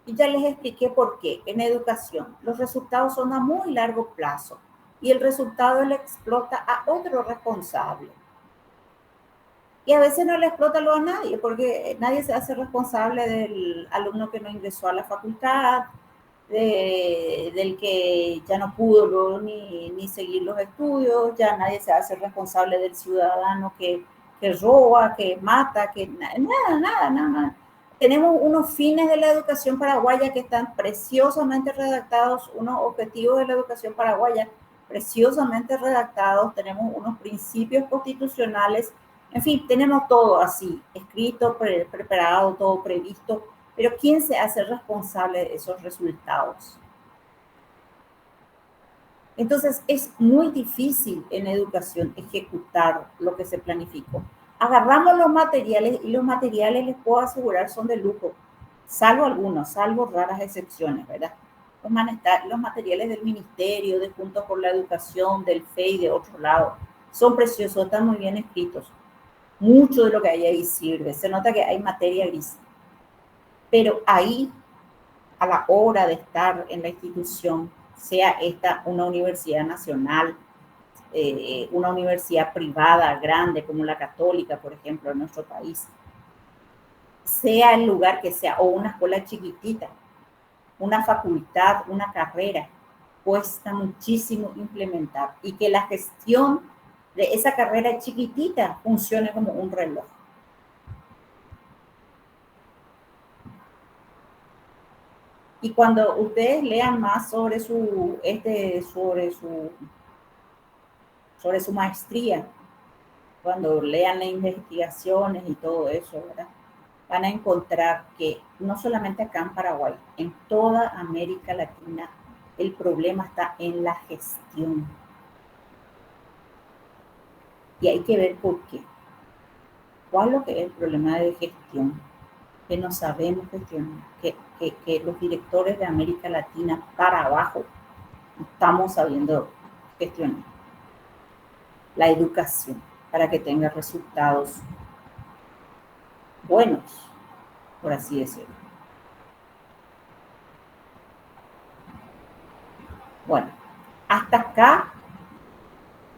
Y ya les expliqué por qué. En educación, los resultados son a muy largo plazo y el resultado le explota a otro responsable. Y a veces no le explota luego a nadie, porque nadie se hace responsable del alumno que no ingresó a la facultad, del que ya no pudo ni seguir los estudios, ya nadie se hace responsable del ciudadano que roba, que mata, que nada. Tenemos unos fines de la educación paraguaya que están preciosamente redactados, unos objetivos de la educación paraguaya preciosamente redactados, tenemos unos principios constitucionales, en fin, tenemos todo así, escrito, preparado, todo previsto, pero ¿quién se hace responsable de esos resultados? Entonces, es muy difícil en educación ejecutar lo que se planificó. Agarramos los materiales y los materiales, les puedo asegurar, son de lujo, salvo algunos, salvo raras excepciones, ¿verdad? Los materiales del Ministerio, de Juntos por la Educación, del FEI, de otro lado, son preciosos, están muy bien escritos. Mucho de lo que hay ahí sirve, se nota que hay materia gris. Pero ahí, a la hora de estar en la institución, sea esta una universidad nacional, una universidad privada grande como la Católica, por ejemplo, en nuestro país, sea el lugar que sea, o una escuela chiquitita, una facultad, una carrera, cuesta muchísimo implementar y que la gestión de esa carrera chiquitita funcione como un reloj. Y cuando ustedes lean más sobre su maestría, cuando lean las investigaciones y todo eso, ¿verdad? Van a encontrar que no solamente acá en Paraguay, en toda América Latina, el problema está en la gestión. Y hay que ver por qué. ¿Cuál es lo que es el problema de gestión? Que no sabemos gestionar, que los directores de América Latina para abajo no estamos sabiendo gestionar la educación para que tenga resultados buenos, por así decirlo. Bueno, hasta acá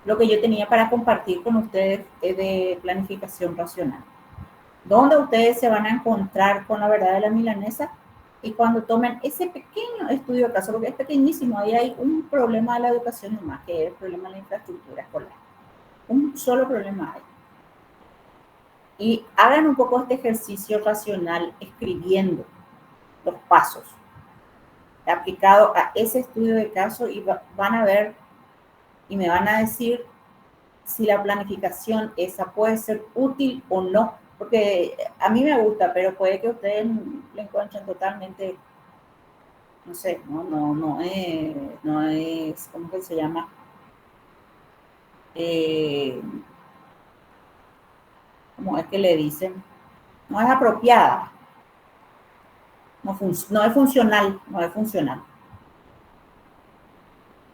lo que yo tenía para compartir con ustedes es de planificación racional. donde ustedes se van a encontrar con la verdad de la milanesa y cuando tomen ese pequeño estudio de caso, porque es pequeñísimo, ahí hay un problema de la educación nomás, que es el problema de la infraestructura escolar. Un solo problema hay. Y hagan un poco este ejercicio racional escribiendo los pasos aplicado a ese estudio de caso y van a ver y me van a decir si la planificación esa puede ser útil o no, porque a mí me gusta, pero puede que ustedes lo encuentren totalmente, no sé, no es ¿cómo que se llama? ¿Cómo es que le dicen? No es apropiada, no es funcional, no es funcional.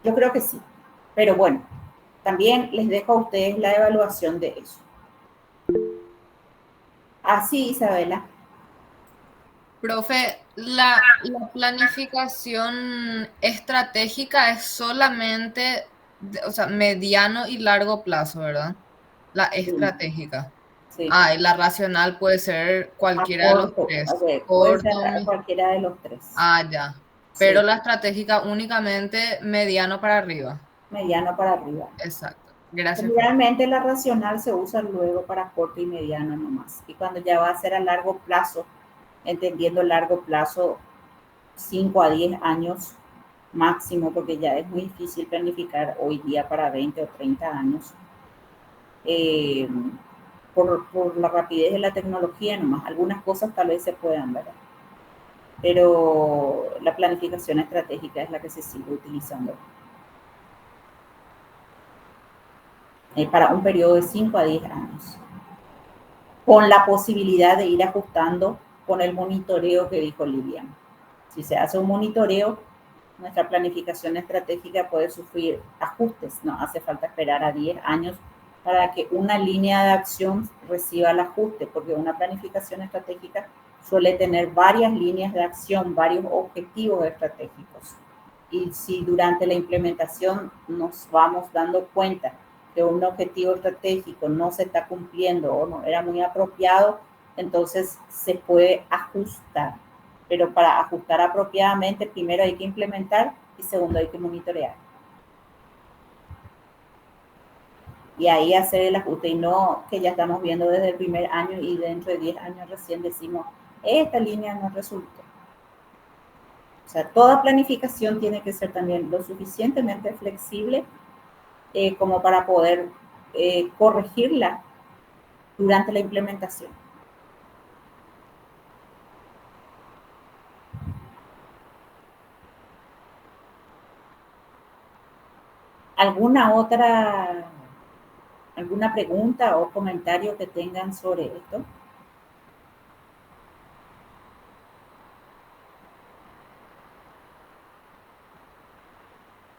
Yo creo que sí, pero bueno, también les dejo a ustedes la evaluación de eso. Así, Isabela. Profe, la planificación estratégica es solamente, o sea, mediano y largo plazo, ¿verdad? La estratégica. Sí. Ah, y la racional puede ser cualquiera de los tres. Okay, puede Corto, ser cualquiera de los tres. Ah, ya. Pero Sí. la estratégica únicamente mediano para arriba. Mediano para arriba. Exacto. Gracias. Generalmente la racional se usa luego para corto y mediano nomás. Y cuando ya va a ser a largo plazo, entendiendo largo plazo, 5 a 10 años máximo, porque ya es muy difícil planificar hoy día para 20 o 30 años. Por la rapidez de la tecnología nomás. Algunas cosas tal vez se puedan, ¿verdad? Pero la planificación estratégica es la que se sigue utilizando. Para un periodo de 5 a 10 años. Con la posibilidad de ir ajustando con el monitoreo que dijo Lilian. Si se hace un monitoreo, nuestra planificación estratégica puede sufrir ajustes. No hace falta esperar a 10 años para que una línea de acción reciba el ajuste, porque una planificación estratégica suele tener varias líneas de acción, varios objetivos estratégicos. Y si durante la implementación nos vamos dando cuenta que un objetivo estratégico no se está cumpliendo o no era muy apropiado, entonces se puede ajustar. Pero para ajustar apropiadamente, primero hay que implementar y segundo hay que monitorear. Y ahí hacer el ajuste y no que ya estamos viendo desde el primer año y dentro de 10 años recién decimos, esta línea no resultó. O sea, toda planificación tiene que ser también lo suficientemente flexible como para poder corregirla durante la implementación. ¿Alguna pregunta o comentario que tengan sobre esto?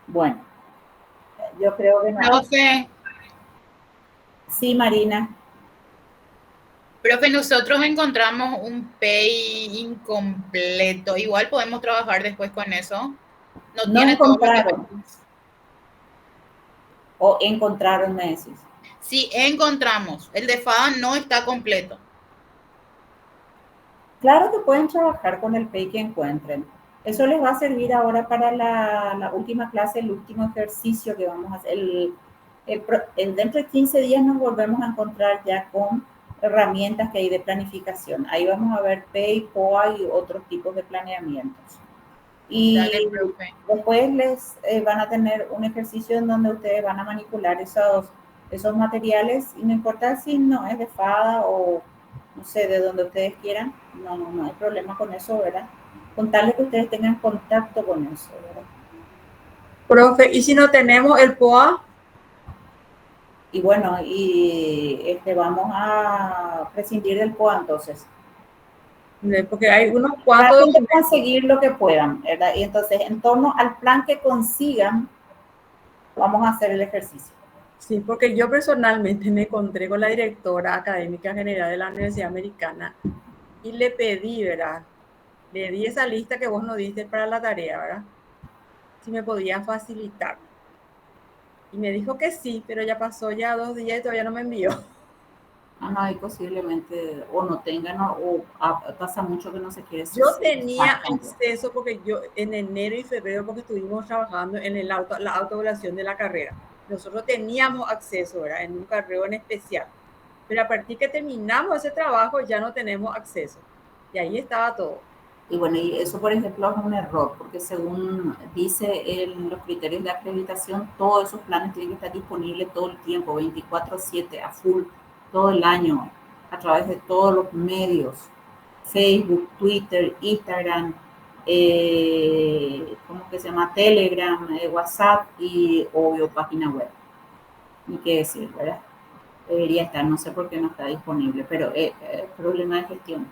Bueno, yo creo que no. Profe, Sí, Marina. profe, nosotros encontramos un PEI incompleto. Igual podemos trabajar después con eso. No tiene encontraron. todo lo que... O encontraron, me decís. Sí, encontramos. El de FADA no está completo. Claro que pueden trabajar con el PEI que encuentren. Eso les va a servir ahora para la última clase, el último ejercicio que vamos a hacer. Dentro de 15 días nos volvemos a encontrar ya con herramientas que hay de planificación. Ahí vamos a ver PEI, POA y otros tipos de planeamientos. Y Dale, profe. después les van a tener un ejercicio en donde ustedes van a manipular esos materiales y no importa si no es de FADA o no sé, de donde ustedes quieran, no hay problema con eso, ¿verdad? Contarles que ustedes tengan contacto con eso, ¿verdad? Profe, ¿y si no tenemos el POA? Y bueno, vamos a prescindir del POA entonces. Porque hay unos cuantos Traten de conseguir lo que puedan, ¿verdad? Y entonces, en torno al plan que consigan, vamos a hacer el ejercicio. Sí, porque yo personalmente me encontré con la directora académica general de la Universidad Americana y le pedí, ¿verdad? Le di esa lista que vos nos diste para la tarea, ¿verdad? Si me podía facilitar. Y me dijo que sí, pero ya pasó ya 2 días y todavía no me envió. No, ahí posiblemente o no tengan pasa mucho que no se quiere Yo socializar tenía tampoco. acceso porque yo en enero y febrero, porque estuvimos trabajando en la autoevaluación de la carrera. Nosotros teníamos acceso, ¿verdad? En un carreo en especial. Pero a partir que terminamos ese trabajo ya no tenemos acceso. Y ahí estaba todo. Y bueno, y eso, por ejemplo, es un error, porque según dice en los criterios de acreditación, todos esos planes tienen que estar disponibles todo el tiempo, 24/7, a full, todo el año, a través de todos los medios, Facebook, Twitter, Instagram, ¿cómo que se llama? Telegram, WhatsApp y, obvio, página web. Ni qué decir, ¿verdad? Debería estar, no sé por qué no está disponible, pero es problema de gestión.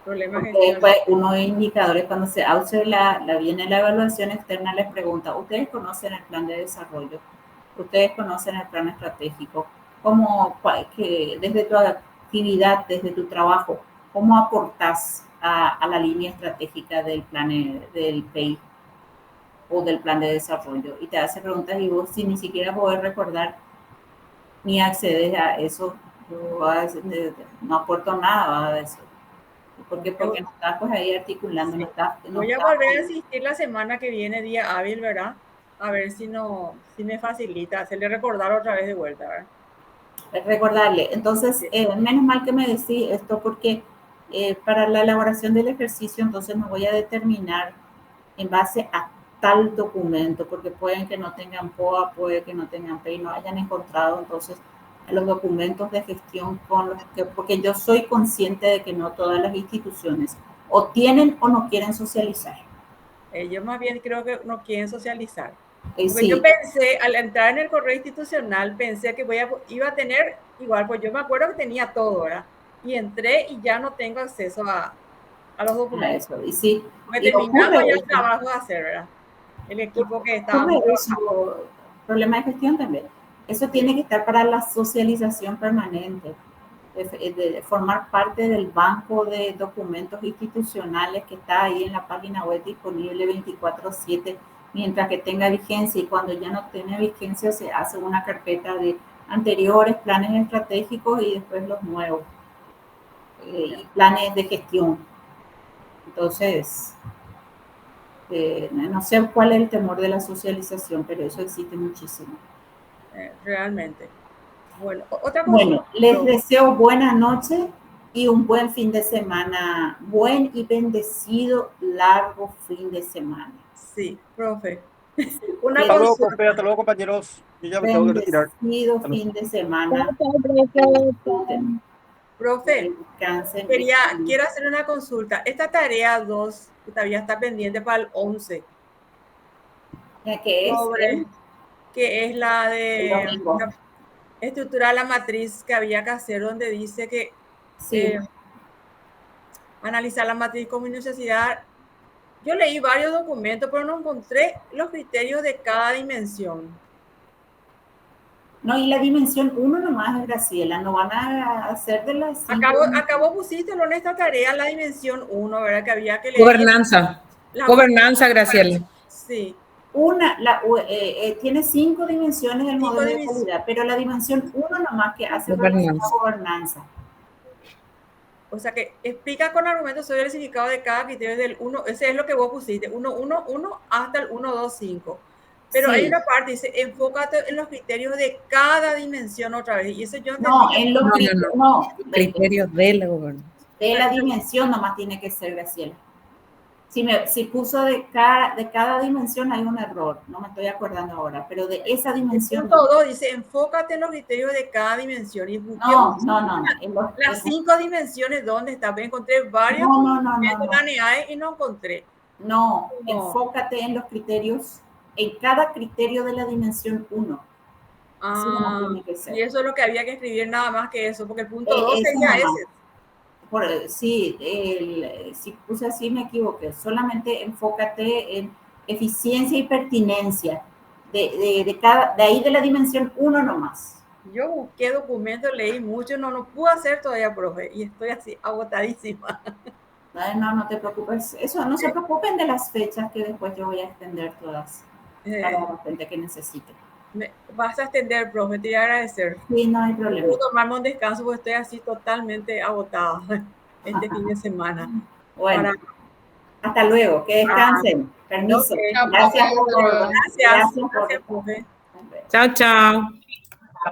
Problemas Porque de después uno de indicadores, cuando se hace viene la evaluación externa, les pregunta, ¿ustedes conocen el plan de desarrollo? ¿Ustedes conocen el plan estratégico? Desde tu actividad, desde tu trabajo, cómo aportas a la línea estratégica del plan del PEI o del plan de desarrollo? Y te hace preguntas y vos, si ni siquiera podés recordar ni accedes a eso, no aporto nada de eso. ¿Por qué? Porque no estás pues ahí articulando, Sí. no estás. Voy a volver a asistir la semana que viene, día hábil, ¿verdad? A ver si me facilita hacerle recordar otra vez de vuelta, ¿verdad? Recordarle. Entonces, Sí. menos mal que me decís esto porque para la elaboración del ejercicio, entonces me voy a determinar en base a tal documento, porque pueden que no tengan POA, puede que no tengan PEI, no hayan encontrado entonces los documentos de gestión con los que, porque yo soy consciente de que no todas las instituciones o tienen o no quieren socializar. Ellos más bien creo que no quieren socializar. Porque Sí. yo pensé, al entrar en el correo institucional, pensé que iba a tener igual, pues yo me acuerdo que tenía todo, ¿verdad? Y entré y ya no tengo acceso a los documentos. Eso, y sí, Porque y terminamos ocurre ya el eso. trabajo de hacer, ¿verdad? El equipo que estábamos trabajando. Eso, problema de gestión también. Eso tiene que estar para la socialización permanente, de formar parte del banco de documentos institucionales que está ahí en la página web disponible 24/7 mientras que tenga vigencia, y cuando ya no tiene vigencia se hace una carpeta de anteriores planes estratégicos y después los nuevos y planes de gestión. Entonces, no sé cuál es el temor de la socialización, pero eso existe muchísimo. Realmente. Bueno, otra cosa. Bueno, les deseo buena noche y un buen fin de semana, buen y bendecido largo fin de semana. Sí, profe. Hasta luego, profe, hasta luego, compañeros. Yo ya me tengo que retirar. Bendecido fin de semana. Profe, Descansen. quiero hacer una consulta. Esta tarea 2 todavía está pendiente para el 11. ¿Qué es? Que es la de El domingo. estructurar la matriz que había que hacer, donde dice que Sí. analizar la matriz con minuciosidad. Yo leí varios documentos, pero no encontré los criterios de cada dimensión. No, y la dimensión 1 nomás, Graciela, no van a hacer de las 5. Acabo pusiste en esta tarea la dimensión 1, ¿verdad? Que había que leer. Gobernanza, Graciela. Sí. Tiene 5 dimensiones el modelo de calidad, pero la dimensión 1 nomás que hace gobernanza. O sea que explica con argumentos sobre el significado de cada criterio del 1, ese es lo que vos pusiste, 1, 1, 1 hasta el 1, 2, 5. Pero sí. Hay una parte, dice, enfócate en los criterios de cada dimensión otra vez. Y eso yo entendí. No, criterios de la gobernanza. De la dimensión nomás tiene que ser, Graciela. Si puso de cada dimensión hay un error, no me estoy acordando ahora, pero de esa dimensión. Todo dice, enfócate en los criterios de cada dimensión. Y no. Las 5 dimensiones, ¿dónde está? Encontré varios documentos en la NEAE y no encontré. No, enfócate en los criterios, en cada criterio de la dimensión 1. Así no tiene que ser. Y eso es lo que había que escribir, nada más que eso, porque el punto 2 sería ese. Si puse así me equivoqué. Solamente enfócate en eficiencia y pertinencia de ahí de la dimensión 1 nomás. Yo busqué documentos, leí mucho, no pude hacer todavía, profe, y estoy así agotadísima. No te preocupes. Eso, no se preocupen de las fechas que después yo voy a extender todas para la gente que necesite. Vas a extender, profe, te voy a agradecer. Sí, no hay problema. Puedo tomarme un descanso porque estoy así totalmente agotada este fin de semana. Bueno, hasta luego, que descansen. Permiso. Ok. Gracias por todo. Gracias, profe. Chao, chao.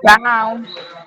Chao.